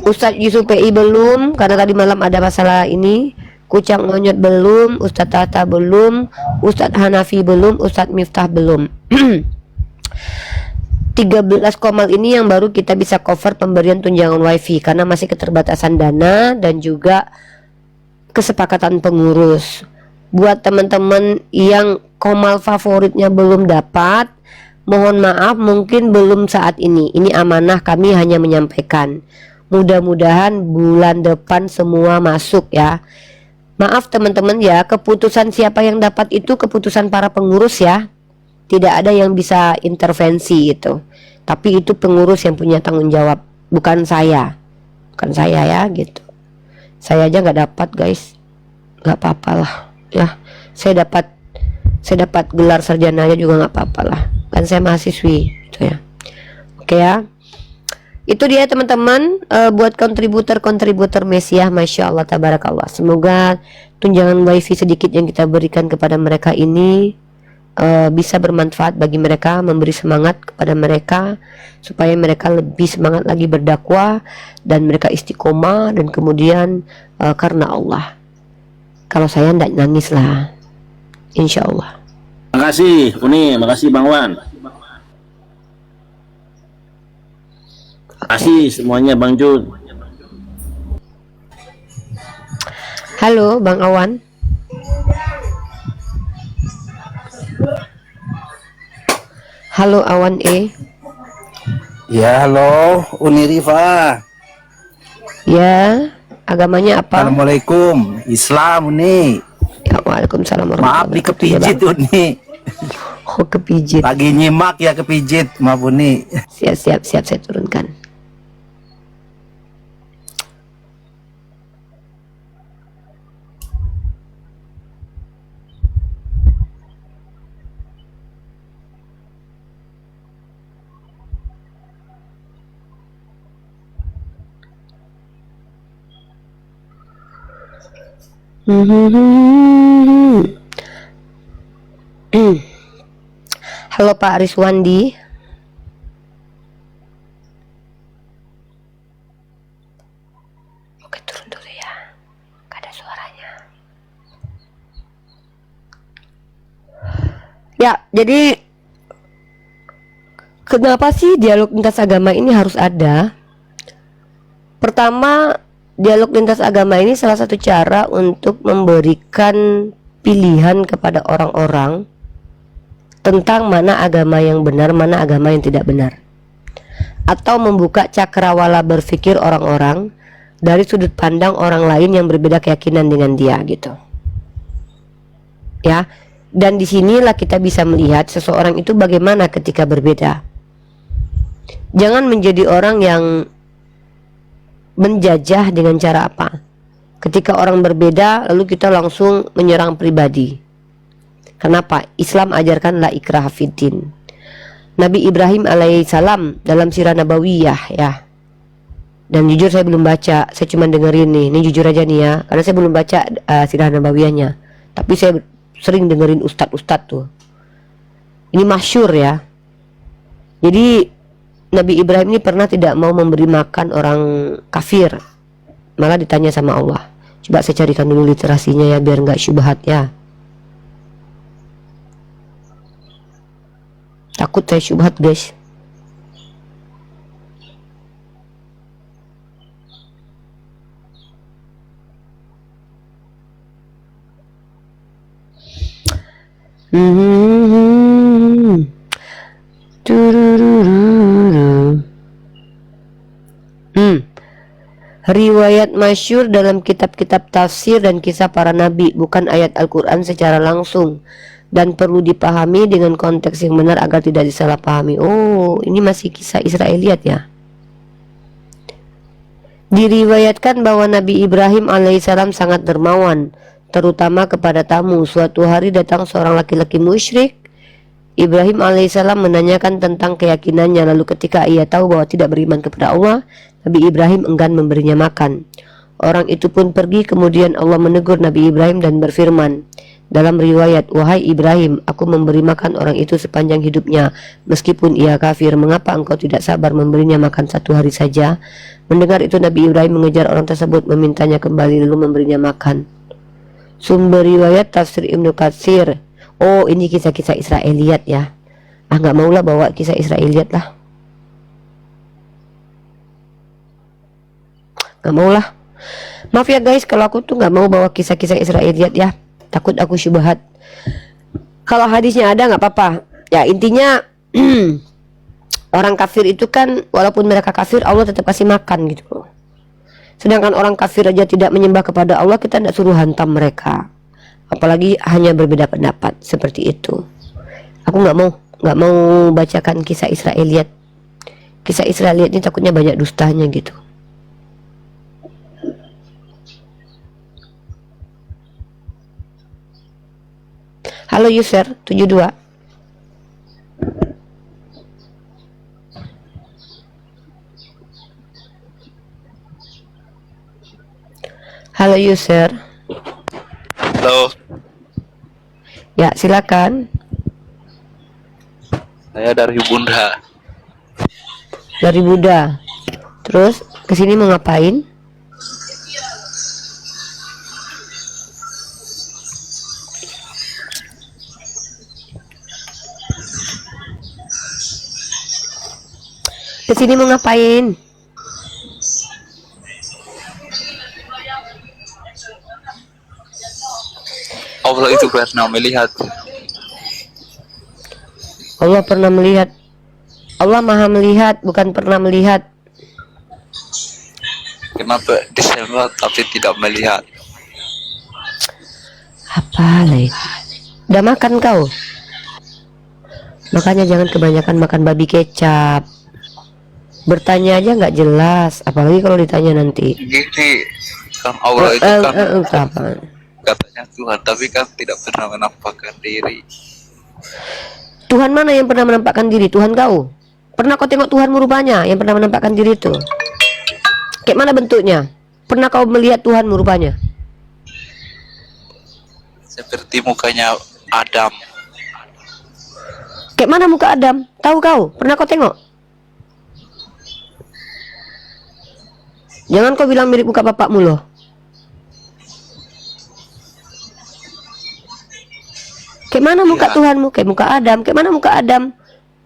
Ustadz Yusuf PI belum, karena tadi malam ada masalah ini. Kucang Monyet belum, Ustadz Tata belum, Ustadz Hanafi belum, Ustadz Miftah belum. 13 komal ini yang baru kita bisa cover pemberian tunjangan wifi karena masih keterbatasan dana dan juga kesepakatan pengurus. Buat teman-teman yang komal favoritnya belum dapat, mohon maaf mungkin belum saat ini. Ini amanah, kami hanya menyampaikan. Mudah-mudahan bulan depan semua masuk ya. Maaf teman-teman ya, keputusan siapa yang dapat itu keputusan para pengurus ya. Tidak ada yang bisa intervensi itu. Tapi itu pengurus yang punya tanggung jawab, bukan saya. Bukan saya ya gitu. Saya aja nggak dapat guys. Nggak apa-apa lah ya. Saya dapat gelar sarjana aja juga nggak apa-apa lah. Kan saya mahasiswi gitu ya. Oke ya. Itu dia teman-teman, buat kontributor Mesiah, Masya Allah tabarakallah. Semoga tunjangan wifi sedikit yang kita berikan kepada mereka ini bisa bermanfaat bagi mereka, memberi semangat kepada mereka supaya mereka lebih semangat lagi berdakwah dan mereka istiqomah dan kemudian karena Allah. Kalau saya ndak nangis lah, insya Allah. Makasih Uni, makasih Bang Wan. Makasih semuanya Bang Jun. Halo Bang Awan. Halo Awan E. Ya, halo Uni Rifa. Ya, agamanya apa? Assalamualaikum. Islam Uni. Ya, waalaikumsalam Maaf warahmatullahi di kepijit Uni. Oh kepijit. Lagi nyimak ya kepijit, maaf Uni. Siap saya turunkan. Halo Pak Riswandi. Oke, turun dulu ya. Gak ada suaranya. Ya, jadi kenapa sih dialog lintas agama ini harus ada? Pertama, dialog lintas agama ini salah satu cara untuk memberikan pilihan kepada orang-orang tentang mana agama yang benar, mana agama yang tidak benar, atau membuka cakrawala berpikir orang-orang dari sudut pandang orang lain yang berbeda keyakinan dengan dia gitu. Ya, dan disinilah kita bisa melihat seseorang itu bagaimana ketika berbeda. Jangan menjadi orang yang menjajah dengan cara apa? Ketika orang berbeda lalu kita langsung menyerang pribadi. Kenapa? Islam ajarkan la ikraha fiddin. Nabi Ibrahim alaihissalam dalam sirah nabawiyah ya. Dan jujur saya belum baca, saya cuma dengerin nih. Ini jujur aja nih ya, karena saya belum baca sirah nabawiyahnya. Tapi saya sering dengerin ustadz tuh. Ini masyhur ya. Jadi Nabi Ibrahim ini pernah tidak mau memberi makan orang kafir, malah ditanya sama Allah. Coba saya carikan dulu literasinya ya biar nggak syubhat ya. Takut saya syubhat guys. Tururururu. Riwayat masyhur dalam kitab-kitab tafsir dan kisah para nabi, bukan ayat Al-Quran secara langsung, dan perlu dipahami dengan konteks yang benar agar tidak disalahpahami. Oh, ini masih kisah Israeliat ya. Diriwayatkan bahwa Nabi Ibrahim alaihissalam sangat dermawan, terutama kepada tamu. Suatu hari datang seorang laki-laki musyrik. Ibrahim alaihissalam menanyakan tentang keyakinannya, lalu ketika ia tahu bahwa tidak beriman kepada Allah, Nabi Ibrahim enggan memberinya makan. Orang itu pun pergi. Kemudian Allah menegur Nabi Ibrahim dan berfirman dalam riwayat, "Wahai Ibrahim, aku memberi makan orang itu sepanjang hidupnya, meskipun ia kafir. Mengapa engkau tidak sabar memberinya makan 1 hari saja?" Mendengar itu Nabi Ibrahim mengejar orang tersebut, memintanya kembali lalu memberinya makan. Sumber riwayat tafsir Ibnu Katsir. Oh, ini kisah-kisah Israeliat ya. Nggak maulah bawa kisah Israeliat lah. Nggak maulah. Maaf ya guys, kalau aku tuh nggak mau bawa kisah-kisah Israeliat ya. Takut aku syubhat. Kalau hadisnya ada nggak apa-apa. Ya intinya orang kafir itu kan walaupun mereka kafir, Allah tetap kasih makan gitu loh. Sedangkan orang kafir aja tidak menyembah kepada Allah, kita tidak suruh hantam mereka. Apalagi hanya berbeda pendapat seperti itu. Aku nggak mau bacakan kisah Israeliat. Kisah Israeliat ini takutnya banyak dustanya gitu. Halo user 72. Halo user. Halo, Ya, silakan. saya dari Bunda. Dari Buddha. Terus kesini mau ngapain? Kesini mau ngapain? Allah itu pernah melihat. Allah pernah melihat. Allah maha melihat, bukan pernah melihat. Kenapa disembah tapi tidak melihat? Apa lagi? Udah makan kau? Makanya jangan kebanyakan makan babi kecap. Bertanya aja nggak jelas, apalagi kalau ditanya nanti. Gini, kan Allah itu kan katanya Tuhan, tapi kan tidak pernah menampakkan diri. Tuhan mana yang pernah menampakkan diri? Tuhan kau? Pernah kau tengok Tuhanmu rupanya yang pernah menampakkan diri itu? Kayak mana bentuknya? Pernah kau melihat Tuhanmu rupanya? Seperti mukanya Adam. Kayak mana muka Adam? Tahu kau? Pernah kau tengok? Jangan kau bilang mirip muka bapakmu loh. Kayak mana muka Tuhanmu? Kayak muka Adam. Kayak mana muka Adam?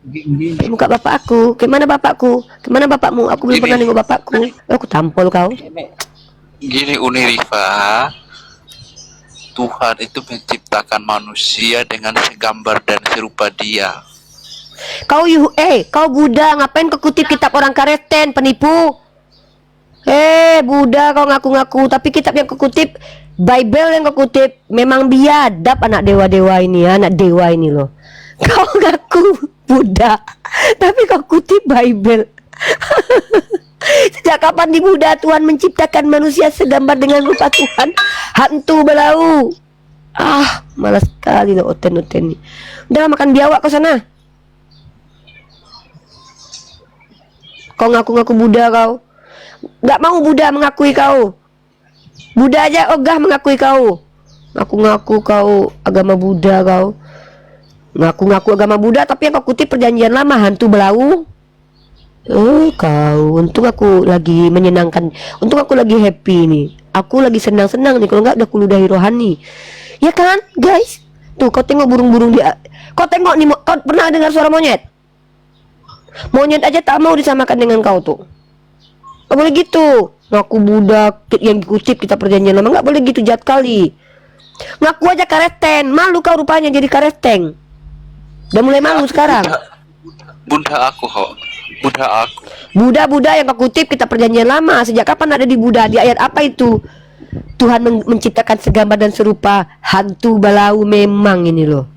Kayak muka bapak aku. Kayak mana bapakku? Kayak mana bapakmu? Aku belum pernah nengok bapakku. Aku tampol kau. Gini Uni Rifa, Tuhan itu menciptakan manusia dengan segambar dan serupa dia. Kau kau Buddha, ngapain kau kutip kitab orang Kristen, penipu? Buddha kau ngaku-ngaku, tapi kitab yang kau kutip, Bible yang kau kutip, memang biadab anak dewa-dewa ini, anak dewa ini loh. Kau ngaku Buddha, tapi kau kutip Bible. Sejak kapan di Buddha Tuhan menciptakan manusia segambar dengan rupa Tuhan? Hantu belau. Malas sekali loh oten-oten ini. Udah makan biawak kau sana. Kau ngaku-ngaku Buddha kau. Gak mau Buddha mengakui kau. Buddha aja ogah mengakui kau. Ngaku-ngaku kau agama Buddha kau. Ngaku-ngaku agama Buddha tapi yang kau kutip perjanjian lama, hantu belau. Kau, untung aku lagi menyenangkan. Untung aku lagi happy nih. Aku lagi senang-senang nih, kalau enggak udah kuludahi rohani. Ya kan, guys? Tuh, kau tengok burung-burung dia. Kau tengok nih, kau pernah dengar suara monyet? Monyet aja tak mau disamakan dengan kau tuh. Gak boleh gitu. Ngaku Buddha yang dikutip kita perjanjian lama, nggak boleh gitu, jahat kali. Ngaku aja Kristen. Malu kau rupanya jadi Kristen. Udah mulai malu sekarang. Bunda aku kok. Bunda aku. Buddha yang kau kutip kitab perjanjian lama. Sejak kapan ada di Buddha? Di ayat apa itu? Tuhan menciptakan segambar dan serupa. Hantu balau memang ini loh.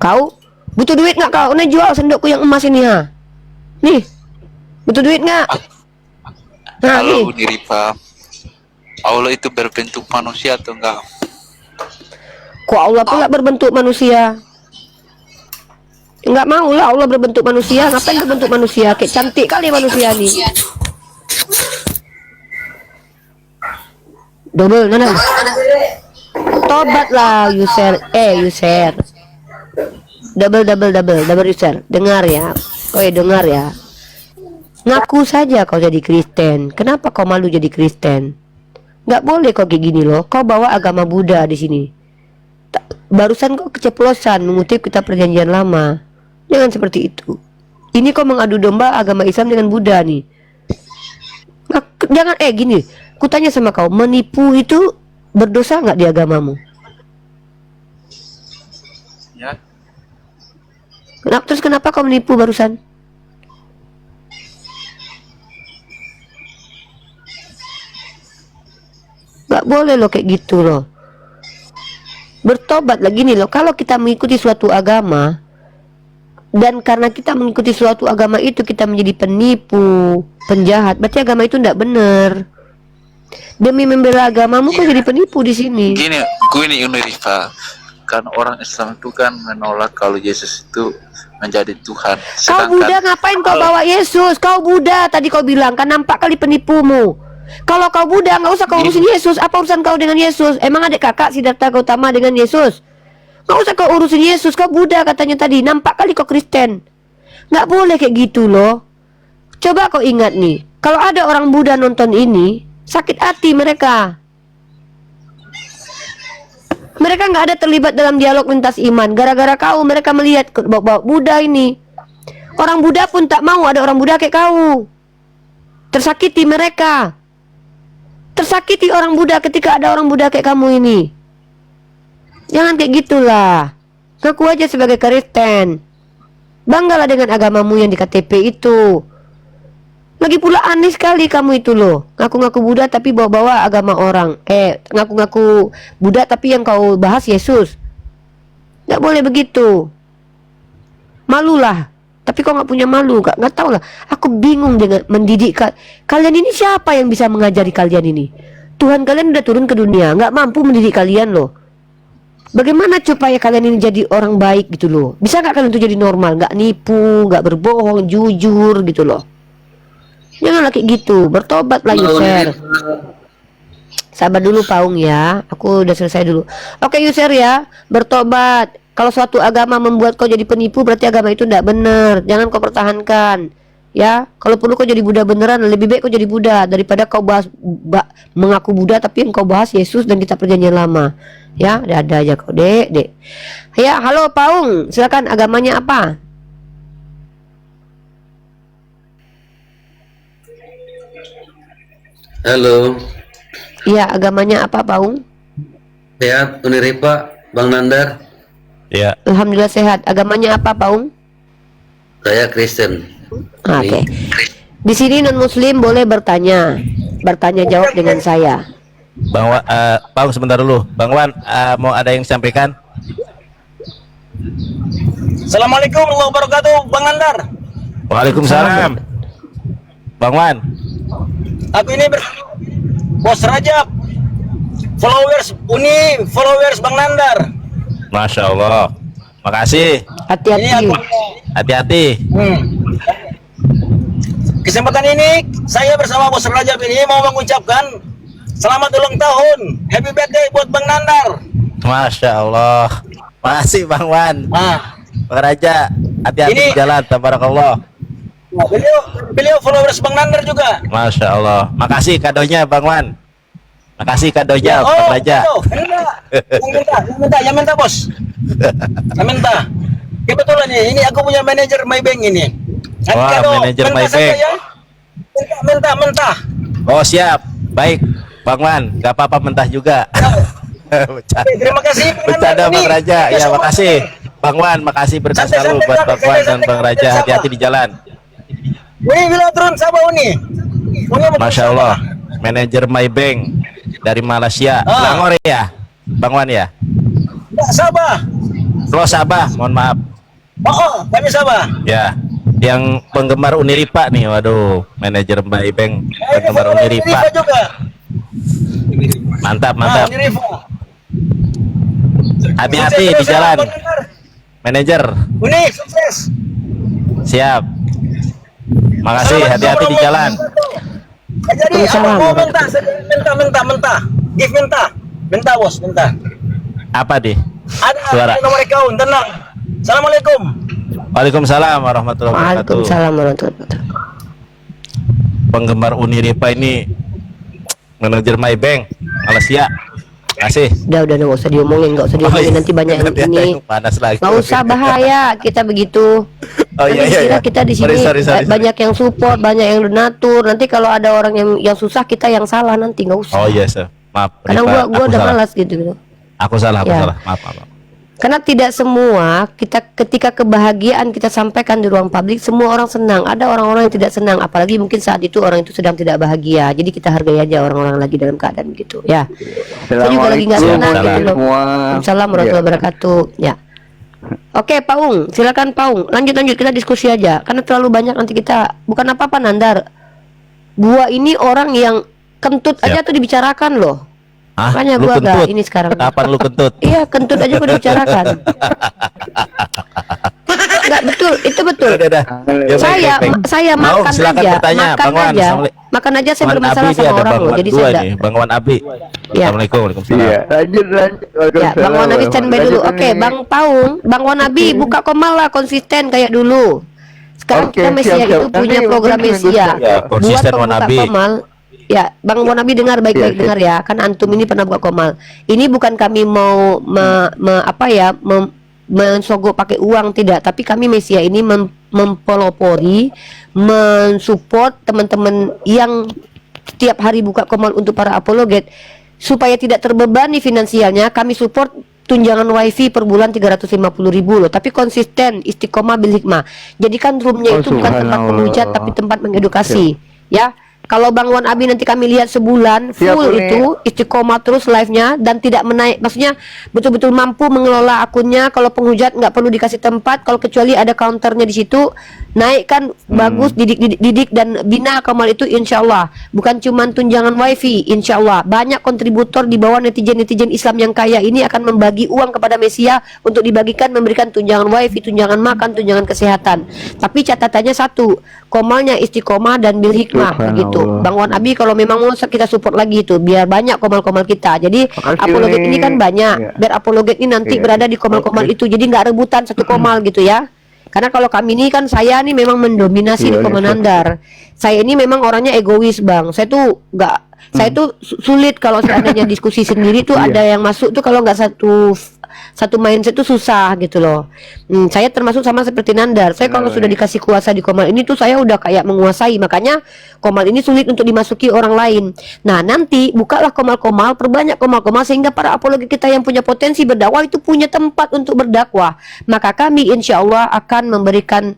Kau butuh duit nggak kau? Nih jual sendokku yang emas ini ha. Nih, butuh duit nggak? Nah, nih. Kalau Uni Rifa, Allah itu berbentuk manusia atau enggak? Kok Allah pula berbentuk manusia? Enggak mau lah Allah berbentuk manusia. Ngapain berbentuk manusia? Kayak cantik kali manusia nih. Double, Nana. Tobatlah user. User. Double user. Dengar ya. Dengar ya. Ngaku saja kau jadi Kristen. Kenapa kau malu jadi Kristen? Nggak boleh kau kayak gini loh. Kau bawa agama Buddha di sini. Barusan kau keceplosan mengutip kitab perjanjian lama. Jangan seperti itu. Ini kau mengadu domba agama Islam dengan Buddha nih. Jangan gini. Kutanya sama kau, menipu itu berdosa nggak di agamamu? Ya. Terus kenapa kau menipu barusan? Gak boleh loh kayak gitu loh. Bertobat lagi nih loh. Kalau kita mengikuti suatu agama, dan karena kita mengikuti suatu agama itu kita menjadi penipu, penjahat, berarti agama itu tidak benar. Demi membela agamamu kau jadi penipu di sini. Gini Uni Rifa, kan orang Islam itu kan menolak kalau Yesus itu menjadi Tuhan. Kau Buddha ngapain kau bawa Yesus? Kau Buddha tadi kau bilang kan nampak kali penipumu. Kalau kau Buddha nggak usah kau urusin Yesus. Apa urusan kau dengan Yesus? Emang adik kakak Siddhartha Gautama dengan Yesus? Nggak usah kau urusin Yesus. Kau Buddha katanya tadi. Nampak kali kau Kristen. Nggak boleh kayak gitu loh. Coba kau ingat nih. Kalau ada orang Buddha nonton ini, sakit hati mereka. Mereka nggak ada terlibat dalam dialog lintas iman. Gara-gara kau mereka melihat bawa Buddha ini. Orang Buddha pun tak mau ada orang Buddha kayak kau. Tersakiti mereka. Tersakiti orang Buddha ketika ada orang Buddha kayak kamu ini. Jangan kayak gitulah. Ngaku aja sebagai Kristen. Banggalah dengan agamamu yang di KTP itu. Lagi pula aneh sekali kamu itu loh. Ngaku-ngaku Buddha tapi bawa-bawa agama orang. Ngaku-ngaku Buddha tapi yang kau bahas Yesus. Gak boleh begitu. Malulah. Tapi kau nggak punya malu, nggak tahu lah. Aku bingung dengan mendidik kalian ini. Siapa yang bisa mengajari kalian ini? Tuhan kalian udah turun ke dunia, nggak mampu mendidik kalian loh. Bagaimana supaya kalian ini jadi orang baik gitu loh? Bisa nggak kalian itu jadi normal, nggak nipu, nggak berbohong, jujur gitu loh? Janganlah kayak gitu. Bertobatlah user. Sabar dulu Paung ya. Aku udah selesai dulu. Oke user ya, bertobat. Kalau suatu agama membuat kau jadi penipu, berarti agama itu tidak benar. Jangan kau pertahankan. Ya, kalau perlu kau jadi Buddha beneran, lebih baik kau jadi Buddha daripada kau mengaku Buddha tapi yang kau bahas Yesus dan kitab perjanjian lama. Ya, ada aja kau, Dek. Ya, halo Paung, silakan agamanya apa? Halo. Iya, agamanya apa Paung? Sehat, Uni Rifa, Bang Nandar. Ya. Alhamdulillah sehat. Agamanya apa, Paung? Saya Kristen. Oke. Di sini non Muslim boleh bertanya jawab dengan saya. Paung sebentar dulu. Bang Wan, mau ada yang disampaikan? Assalamualaikum warahmatullahi wabarakatuh, Bang Nandar. Waalaikumsalam. Bang Wan. Aku ini Bos Rajab. Followers Bang Nandar. Masya Allah. Makasih. Hati-hati. Hati-hati. Kesempatan ini saya bersama Bos Rajab ini mau mengucapkan selamat ulang tahun, happy birthday buat Bang Nandar. Masya Allah. Makasih Bang Wan. Bang Raja, hati-hati di jalan. Tabarakallah. Nah, beliau followers Bang Nandar juga. Masya Allah. Makasih kadonya Bang Wan. Makasih kadonya Bang Raja. Yang minta bos. Yang minta. Kebetulan ini aku punya manajer Maybank ini. Wah, manajer Maybank. Ya. Mentah. Oh siap. Baik Bang Wan. Gak apa-apa mentah juga. Terima kasih. Bercanda Bang Raja. Ya, makasih. Bang Wan, makasih berkah selalu buat Bang Wan dan Bang Raja. Hati-hati di jalan. Uni bila turun Sabah Uni. Masya Allah. Manajer Maybank dari Malaysia. Selangor ya, Bang Wan ya. Sabah. Lo Sabah, mohon maaf. Oh, kami Sabah. Ya, yang penggemar Uniripa nih, waduh, manajer Maybank, penggemar Uniripa. juga. Mantap, mantap. Hati-hati di jalan, manajer. Uni, sukses. Siap. Makasih, hati-hati di jalan. Jadi apa mau minta, give minta bos, minta. Apa di? Ada Suara. nomor account, tenang. Assalamualaikum. Waalaikumsalam warahmatullahi wabarakatuh. Waalaikumsalam warahmatullahi wabarakatuh. Penggemar Uniripa ini manajer Maybank Malaysia. Kasih. Udah nggak usah diomongin, nanti banyak yang ini. Panas lagi. Nggak usah, bahaya kita begitu. Oh iya iya. Kira kita di sini Sorry. banyak yang support, banyak yang donatur. Nanti kalau ada orang yang susah, kita yang salah nanti, nggak usah. Oh iya, maaf. Karena Rifa, gua aku udah salah. malas gitu. Aku salah. Ya. Maaf. Karena tidak semua kita ketika kebahagiaan kita sampaikan di ruang publik, semua orang senang. Ada orang-orang yang tidak senang, apalagi mungkin saat itu orang itu sedang tidak bahagia. Jadi kita hargai aja orang-orang lagi dalam keadaan begitu. Ya. Saya juga lagi nggak senang gitu loh. Assalamualaikum warahmatullahi wabarakatuh. Ya. Oke, Pak Ung, silakan Pak Ung. Lanjut kita diskusi aja. Karena terlalu banyak nanti kita bukan apa-apa Nandar. Gua ini orang yang kentut aja tuh dibicarakan loh. Makanya lu gua kentut? agak ini sekarang. Kapan lu kentut? Iya, kentut aja gua dibicarakan. Enggak betul, itu betul. Udah. Ya, Saya mau, makan silakan aja, bertanya, Bang Wan. makan aja saya Bang Wan bermasalah Abi sama ada orang Bang loh. Wan Jadi dua saya nih, Bang Wan Abi. Ya. Assalamualaikum, waalaikumsalam. Lanjut. Ya, Bang Wan Abi standby dulu. Oke, Bang Paung, Bang Wan Abi buka komal lah konsisten kayak dulu. Sekarang kita Mesia itu punya program Mesia. Ya, konsisten Wan Buat Abi. pembuka komal. Ya, Bang Wan Abi dengar baik-baik dengar ya. Kan antum ini pernah buka komal. Ini bukan kami mau mensogok pakai uang, tidak, tapi kami Mesia ini mempelopori, mensupport teman-teman yang setiap hari buka komal untuk para apologet supaya tidak terbebani finansialnya. Kami support tunjangan wifi per bulan 350.000 loh, tapi konsisten istiqomah bil hikmah. Jadikan roomnya itu bukan tempat penghujat tapi tempat mengedukasi. Ya, kalau Bang Wan Abi nanti kami lihat sebulan full itu istiqomah terus live-nya dan tidak menaik, maksudnya betul-betul mampu mengelola akunnya. Kalau penghujat nggak perlu dikasih tempat, kalau kecuali ada counternya di situ, naikkan bagus, didik dan bina komal itu, insya Allah. Bukan cuma tunjangan wifi, insya Allah banyak kontributor di bawah netizen Islam yang kaya ini akan membagi uang kepada Mesia untuk dibagikan, memberikan tunjangan wifi, tunjangan makan, tunjangan kesehatan. Tapi catatannya satu, komalnya istiqomah dan bil hikmah begitu. Bang Wan Abi kalau memang mau kita support lagi itu biar banyak komal-komal kita. Jadi apologet ini kan banyak, biar apologet ini nanti berada di komal-komal itu, jadi nggak rebutan satu komal gitu ya. Karena kalau kami ini kan, saya nih memang mendominasi di Komanandar. Saya ini memang orangnya egois Bang. Saya tuh nggak, saya tuh sulit kalau seandainya diskusi sendiri tuh ada yang masuk tuh, kalau nggak satu mindset itu susah gitu loh. Saya termasuk sama seperti Nandar. Saya kalau sudah dikasih kuasa di komal ini tuh saya udah kayak menguasai. Makanya komal ini sulit untuk dimasuki orang lain. Nah nanti bukalah komal-komal, perbanyak komal-komal sehingga para apologi kita yang punya potensi berdakwah itu punya tempat untuk berdakwah. Maka kami insya Allah akan memberikan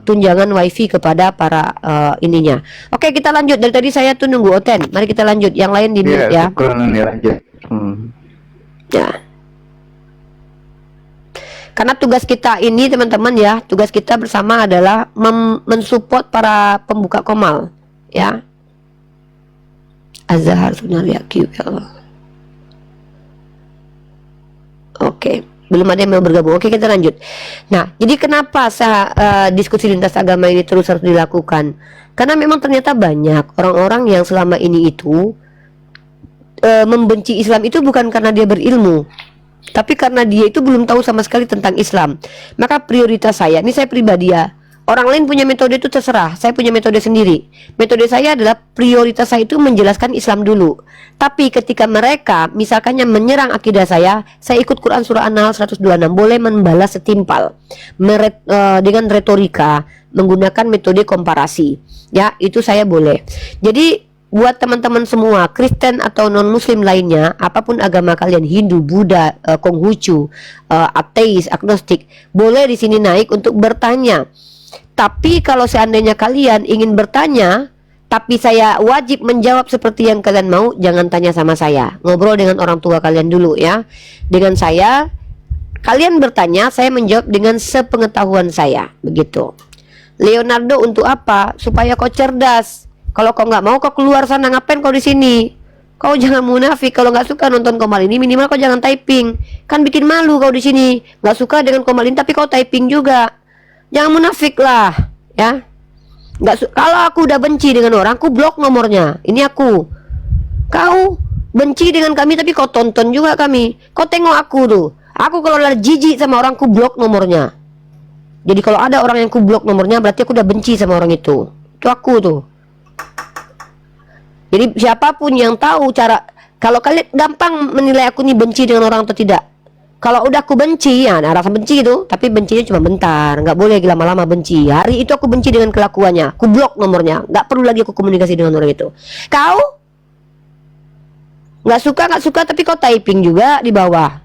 tunjangan wifi kepada para ininya. Oke, kita lanjut. Dari tadi saya tuh nunggu Oten. Mari kita lanjut. Yang lain di mute ya. Ya. Karena tugas kita ini teman-teman ya, tugas kita bersama adalah mensupport para pembuka komal ya. Azhar Sunnah ya Allah. Oke, belum ada yang mau bergabung. Oke, kita lanjut. Nah, jadi kenapa diskusi lintas agama ini terus harus dilakukan? Karena memang ternyata banyak orang-orang yang selama ini itu membenci Islam itu bukan karena dia berilmu, tapi karena dia itu belum tahu sama sekali tentang Islam. Maka prioritas saya, ini saya pribadi ya, orang lain punya metode itu terserah, saya punya metode sendiri. Metode saya adalah prioritas saya itu menjelaskan Islam dulu. Tapi ketika mereka misalkannya menyerang akidah saya ikut Quran surah An-Nahl 126, boleh membalas setimpal dengan retorika, menggunakan metode komparasi. Ya, itu saya boleh. Jadi buat teman-teman semua, Kristen atau non-Muslim lainnya, apapun agama kalian, Hindu, Buddha, Konghucu, ateis, agnostik, boleh di sini naik untuk bertanya. Tapi kalau seandainya kalian ingin bertanya, tapi saya wajib menjawab seperti yang kalian mau, jangan tanya sama saya. Ngobrol dengan orang tua kalian dulu ya. Dengan saya, kalian bertanya, saya menjawab dengan sepengetahuan saya. Begitu. Leonardo, untuk apa? Supaya kau cerdas. Kalau kau nggak mau, kau keluar sana. Ngapain kau di sini? Kau jangan munafik. Kalau nggak suka nonton Komal ini, minimal kau jangan typing. Kan bikin malu kau di sini. Nggak suka dengan Komal ini, tapi kau typing juga. Jangan munafik lah, ya. Kalau aku udah benci dengan orang, aku blok nomornya. Ini aku. Kau benci dengan kami, tapi kau tonton juga kami. Kau tengok aku tuh. Aku kalau lagi jijik sama orang, aku blok nomornya. Jadi kalau ada orang yang ku blok nomornya, berarti aku udah benci sama orang itu. Itu aku tuh. Jadi siapapun yang tahu cara, kalau kalian gampang menilai aku nih benci dengan orang atau tidak. Kalau udah aku benci, ya nah, rasa benci itu, tapi bencinya cuma bentar, nggak boleh lama-lama benci. Hari itu aku benci dengan kelakuannya, aku blok nomornya, nggak perlu lagi aku komunikasi dengan orang itu. Kau nggak suka, tapi kau typing juga di bawah.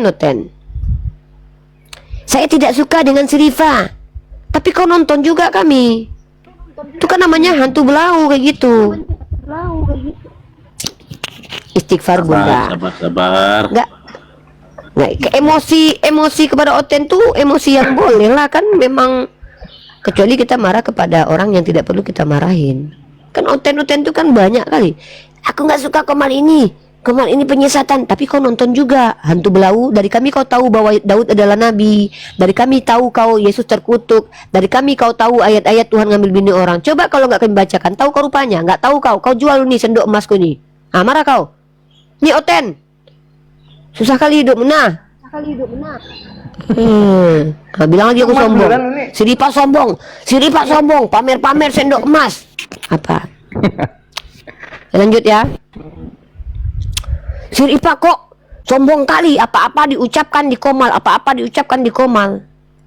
Noten. Saya tidak suka dengan si Rifa, tapi kau nonton juga kami. Itu kan namanya hantu belau kayak gitu. Istighfar bunda. Sabar. Nggak, emosi kepada Oten tuh emosi yang boleh lah kan, memang kecuali kita marah kepada orang yang tidak perlu kita marahin. Kan Oten tuh kan banyak kali. Aku nggak suka Komal ini penyesatan, tapi kau nonton juga hantu belau. Dari kami kau tahu bahwa Daud adalah nabi. Dari kami tahu kau Yesus terkutuk. Dari kami kau tahu ayat-ayat Tuhan ngambil bini orang. Coba kalau nggak kami bacakan, tahu kau rupanya? Nggak tahu kau jual nih sendok emasku nih. Marah kau. Nih Oten, susah kali hidup nah. Bilang lagi aku sombong. Si Ripa sombong. Pamer sendok emas. Apa? Lanjut ya. Si Ripa kok sombong kali, apa-apa diucapkan di Komal.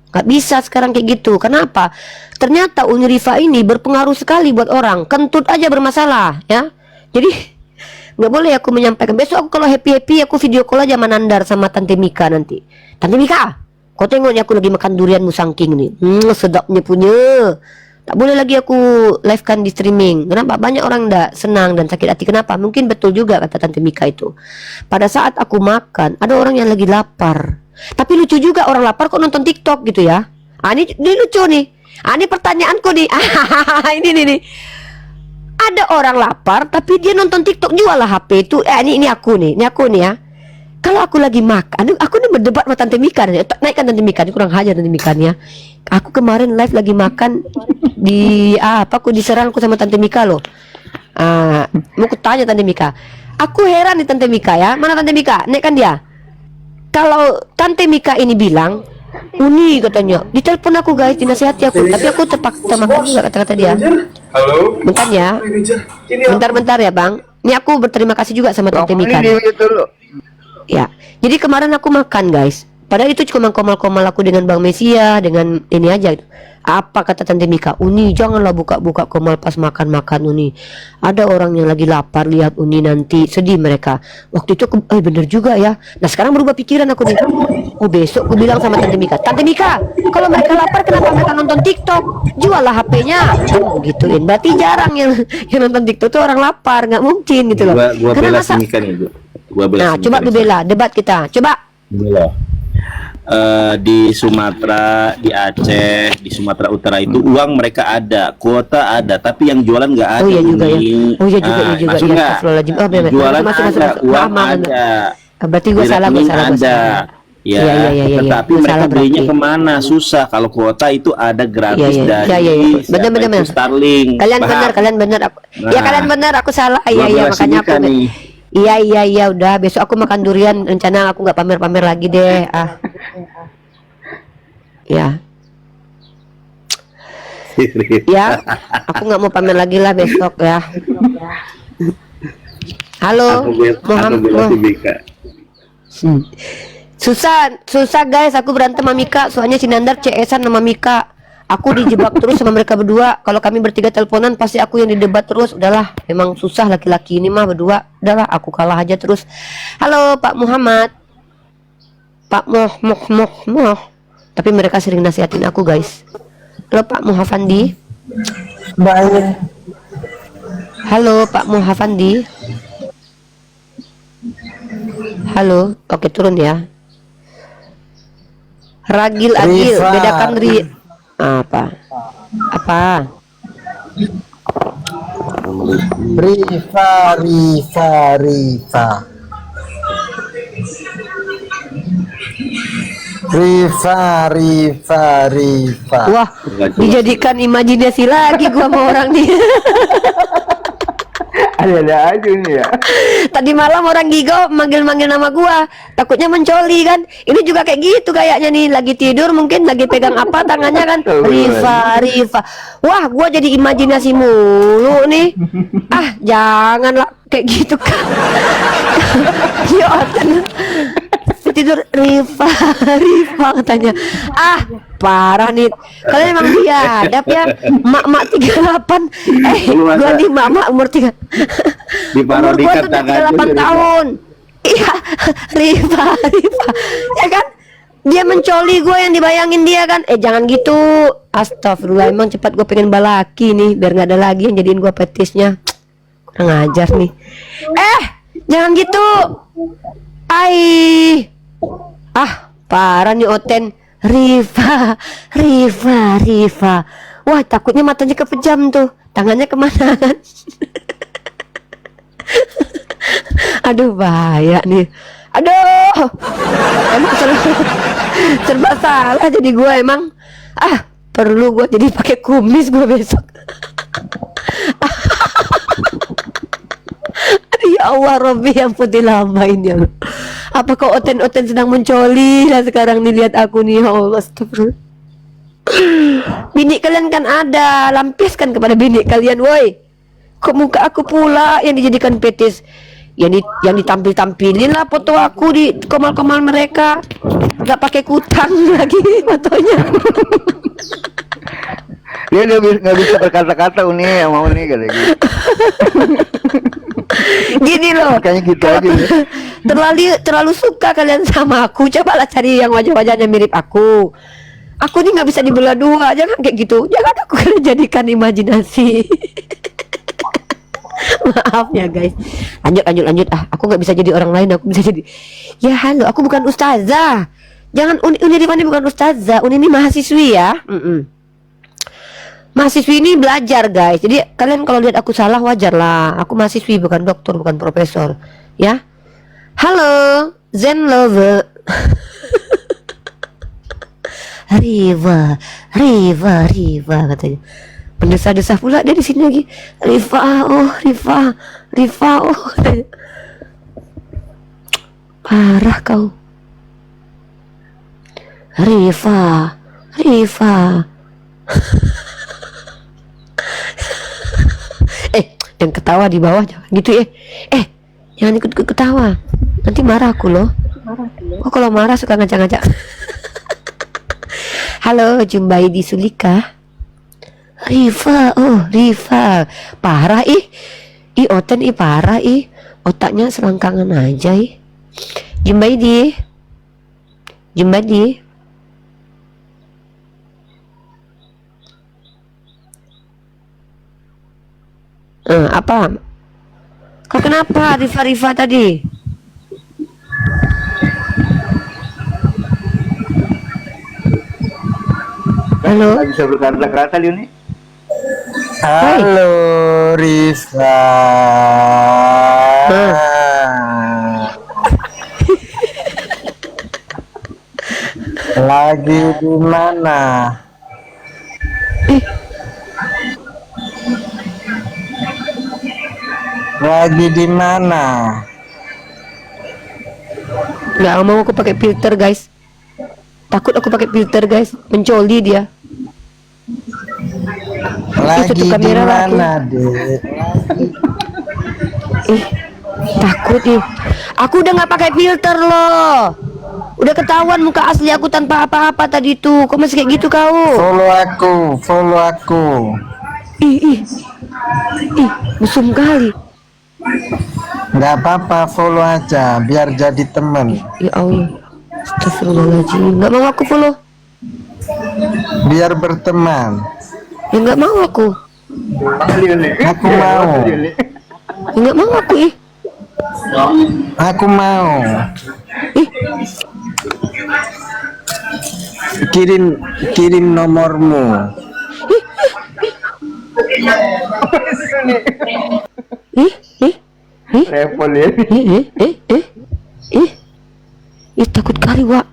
Gak bisa sekarang kayak gitu. Kenapa? Ternyata Uni Rifa ini berpengaruh sekali buat orang. Kentut aja bermasalah ya. Jadi nggak boleh aku menyampaikan. Besok aku kalau happy aku video call aja sama Nandar sama Tante Mika nanti. Tante Mika, kau tengok nih aku lagi makan durian musangking nih. Sedapnya punya. Tak boleh lagi aku live-kan di streaming. Kenapa? Banyak orang nggak senang dan sakit hati. Kenapa? Mungkin betul juga kata Tante Mika itu. Pada saat aku makan, ada orang yang lagi lapar. Tapi lucu juga orang lapar kok nonton TikTok gitu ya. Ini lucu nih. Ini pertanyaanku nih. Ini nih. Ada orang lapar tapi dia nonton TikTok, jual lah HP itu. Ini aku nih ya. Kalau aku lagi makan, aku nih berdebat sama Tante Mika nih. Naikkan Tante Mika, ini kurang hajar Tante Mika nih ya. Aku kemarin live lagi makan di aku diserang aku sama Tante Mika loh. Mau kutanya Tante Mika. Aku heran nih Tante Mika ya. Mana Tante Mika? Naikkan dia. Kalau Tante Mika ini bilang, Uni katanya, ditelepon aku guys, dinasihati aku, tapi aku terpaksa makan juga kata-kata dia. Halo. Bentar ya. Bentar ya bang. Ini aku berterima kasih juga sama Tante Mika. Ya. Jadi kemarin aku makan guys. Padahal itu cuma komal-komal aku dengan Bang Mesia, dengan ini aja. Apa kata Tante Mika? Uni janganlah buka-buka komal pas makan-makan Uni. Ada orang yang lagi lapar, lihat Uni nanti sedih mereka. Waktu itu bener juga ya. Nah sekarang berubah pikiran aku nih. Besok aku bilang sama Tante Mika, Tante Mika, kalau mereka lapar kenapa mereka nonton TikTok? Jual lah HP-nya. Gituin. Berarti jarang yang nonton TikTok tuh orang lapar, nggak mungkin gitu loh. Gua bela Mika nih, Nah, coba bela debat kita. Coba. Bela. Di Sumatera, di Aceh, di Sumatera Utara itu uang mereka ada, kuota ada, tapi yang jualan nggak ada. Oh iya juga ya. Oh iya juga. Masuk nggak? Jualan ada, uang ada. Berarti gue salah. Ya, tetapi mereka belinya kemana? Susah. Kalau kuota itu ada gratis dari benar. Starlink. Kalian benar. Kalian benar. Aku salah. Iya makanya aku. Iya udah besok aku makan durian, rencana aku nggak pamer-pamer lagi deh. Ya, aku nggak mau pamer lagi lah besok ya. Halo, Muhammad. Susah guys, aku berantem sama Mika, soalnya si Nandar CS-an sama Mika. Aku dijebak terus sama mereka berdua. Kalau kami bertiga teleponan pasti aku yang didebat terus. Udahlah, memang susah laki-laki ini mah berdua. Udahlah, aku kalah aja terus. Halo Pak Muhammad. Pak Moh. Tapi mereka sering nasihatin aku, guys. Halo Pak Muhafandi. Baik. Halo Pak Muhafandi. Halo, oke turun ya. Ragil Agil, Rifa. bedakan apa? Rifa. Wah, dijadikan imajinasi lagi gua sama orang nih. Ada aja nih ya. Tadi malam orang Gigo manggil-manggil nama gua, takutnya mencoli kan. Ini juga kayak gitu kayaknya nih, lagi tidur mungkin lagi pegang apa tangannya kan. Rifa. Wah, gua jadi imajinasi mulu nih. Ah, janganlah kayak gitu kan. Ya, tidur Rifa katanya. Ah, parah nih. Kalian emang biadab ya. Mak 38. Gua nih mak umur 3. Umur gua tuh udah 38 tahun. Iya, Rifa. Ya kan? Dia mencoli gue yang dibayangin dia kan. Jangan gitu. Astagfirullah, emang cepat gue pengen balaki nih biar nggak ada lagi yang jadiin gue petisnya. Kurang ajar nih. Jangan gitu. Parah nih Oten. Rifa. Wah, takutnya matanya kepejam tuh. Tangannya kemana? Aduh, bahaya nih. Aduh, emang serba salah jadi gue emang. Perlu gue jadi pakai kumis gue besok. Ya Allah, Robbi yang putih lama ini ya. Apakah Oten sedang mencoli lah sekarang nih, lihat aku nih, ya Allah, astagfirullah. Bini kalian kan ada, lampiaskan kepada bini kalian, woi. Kok muka aku pula yang dijadikan petis? Yang ditampil-tampilin lah foto aku di komal-komal mereka. Gak pakai kutang lagi fotonya. Dia nggak bisa berkata-kata Uni yang mau nih kayak gitu. Gini loh, Makanya gitu aja. terlalu suka kalian sama aku. Cobalah cari yang wajah-wajahnya mirip aku. Aku nih nggak bisa dibelah dua. Jangan kayak gitu. Jangan aku jadikan imajinasi. Maaf ya guys. Lanjut. Aku nggak bisa jadi orang lain. Aku bisa jadi. Ya halo, aku bukan ustazah. Jangan Uni Rifani bukan ustazah. Uni ini mahasiswi ya. Mahasiswi ini belajar guys. Jadi kalian kalau lihat aku salah wajar lah. Aku mahasiswi bukan dokter, bukan profesor. Ya. Halo, Zen Lover. Riva katanya. Mendesah-desah pula dia di sini lagi. Rifa katanya. Parah kau. Rifa. Yang ketawa di bawah jangan gitu ya. Jangan ikut ketawa. Nanti marah aku loh. Kalau marah suka ngacak-ngacak. Halo, jumpai di Sulika. Rifa. Parah Oten parah otaknya selangkangan aja Jumpai di. Apa? Kau kenapa Rifa tadi? Halo. Nggak bisa berkata-kata dia nih. Hai. Halo Rifa. Lagi di mana? Lagi di mana? Nggak mau aku pakai filter guys. Takut aku pakai filter guys. Mencoli dia. Lagi tutup di kamera lah aku. mana, Dek? Takut Aku udah nggak pakai filter loh. Udah ketahuan muka asli aku tanpa apa-apa tadi tuh. Kok masih kayak gitu kau? Follow aku. Ih, mesum kali. Nggak apa-apa, follow aja biar jadi teman. Ya Allah. Astagfirullahaladzim. Nggak mau aku follow. Biar berteman. Ya nggak mau aku. Aku mau. Ya, nggak mau aku Aku mau. Kirim nomormu. Takut kali, Wak.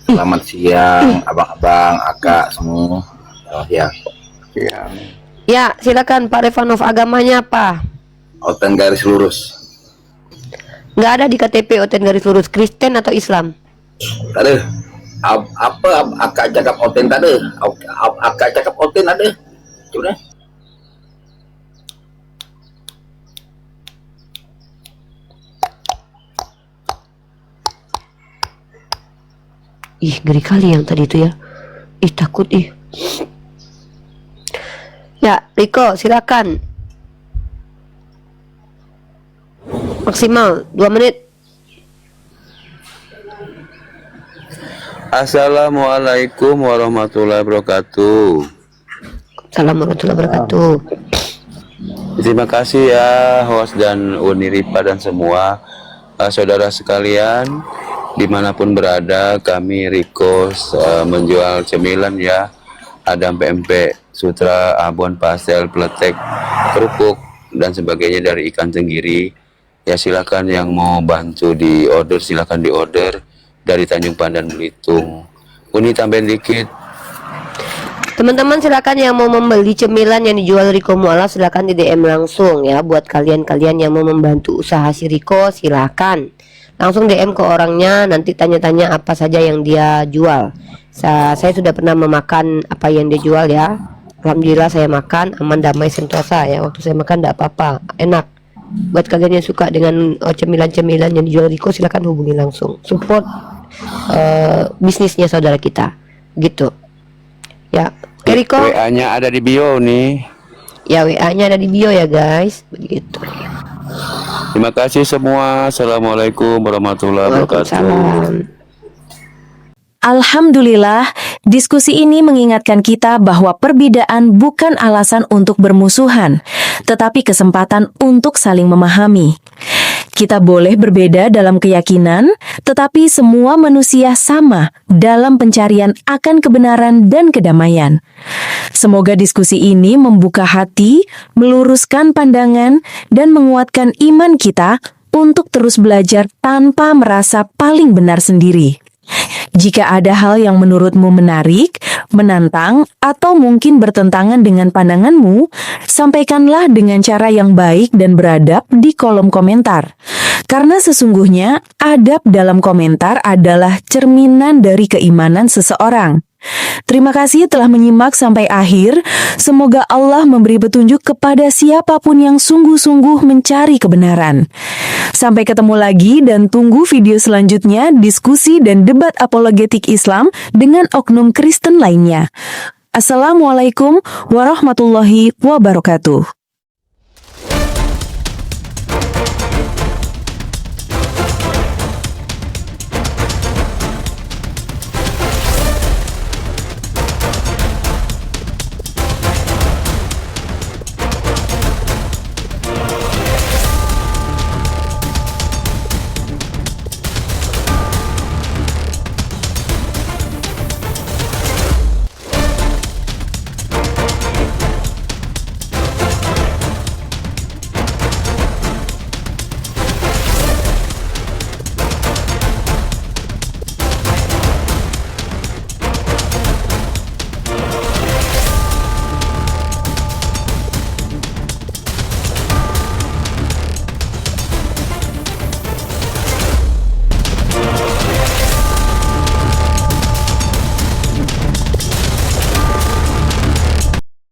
Selamat siang, abang-abang, akak semua. Ya. Ya, silakan Pak Revanov, agamanya apa? Oten garis lurus. Nggak ada di KTP Oten garis lurus, Kristen atau Islam? Tade, apa akak cakap oten tade? Akak cakap oten ada. Coba. Ih, ngeri kali yang tadi itu ya. Ih, takut ih. Ya, Riko, silakan. Maksimal 2 menit. Assalamualaikum warahmatullahi wabarakatuh. Assalamualaikum warahmatullahi wabarakatuh. Terima kasih ya host dan Uniripa dan semua saudara sekalian dimanapun berada. Kami Riko menjual cemilan ya, ada pempek, sutra, abon, pastel, peletek, kerupuk dan sebagainya dari ikan tenggiri. Ya silakan yang mau bantu di order, silakan di order dari Tanjung Pandan Belitung. Uni tambahin dikit. Teman-teman silakan yang mau membeli cemilan yang dijual Riko Mu'alaf silakan di DM langsung ya. Buat kalian-kalian yang mau membantu usaha si Riko silakan langsung DM ke orangnya, nanti tanya-tanya apa saja yang dia jual. Saya sudah pernah memakan apa yang dia jual ya. Alhamdulillah saya makan aman, damai, sentosa ya. Waktu saya makan tidak apa-apa, enak. Buat kalian yang suka dengan cemilan-cemilan yang dijual Riko silakan hubungi langsung, support bisnisnya saudara kita gitu ya. Riko, WA-nya ada di bio nih. Ya, WA-nya ada di bio ya guys, begitu. Terima kasih semua. Assalamualaikum warahmatullahi wabarakatuh. Alhamdulillah, diskusi ini mengingatkan kita bahwa perbedaan bukan alasan untuk bermusuhan, tetapi kesempatan untuk saling memahami. Kita boleh berbeda dalam keyakinan, tetapi semua manusia sama dalam pencarian akan kebenaran dan kedamaian. Semoga diskusi ini membuka hati, meluruskan pandangan, dan menguatkan iman kita untuk terus belajar tanpa merasa paling benar sendiri. Jika ada hal yang menurutmu menarik, menantang, atau mungkin bertentangan dengan pandanganmu, sampaikanlah dengan cara yang baik dan beradab di kolom komentar. Karena sesungguhnya, adab dalam komentar adalah cerminan dari keimanan seseorang. Terima kasih telah menyimak sampai akhir. Semoga Allah memberi petunjuk kepada siapapun yang sungguh-sungguh mencari kebenaran. Sampai ketemu lagi dan tunggu video selanjutnya diskusi dan debat apologetik Islam dengan oknum Kristen lainnya. Assalamualaikum warahmatullahi wabarakatuh.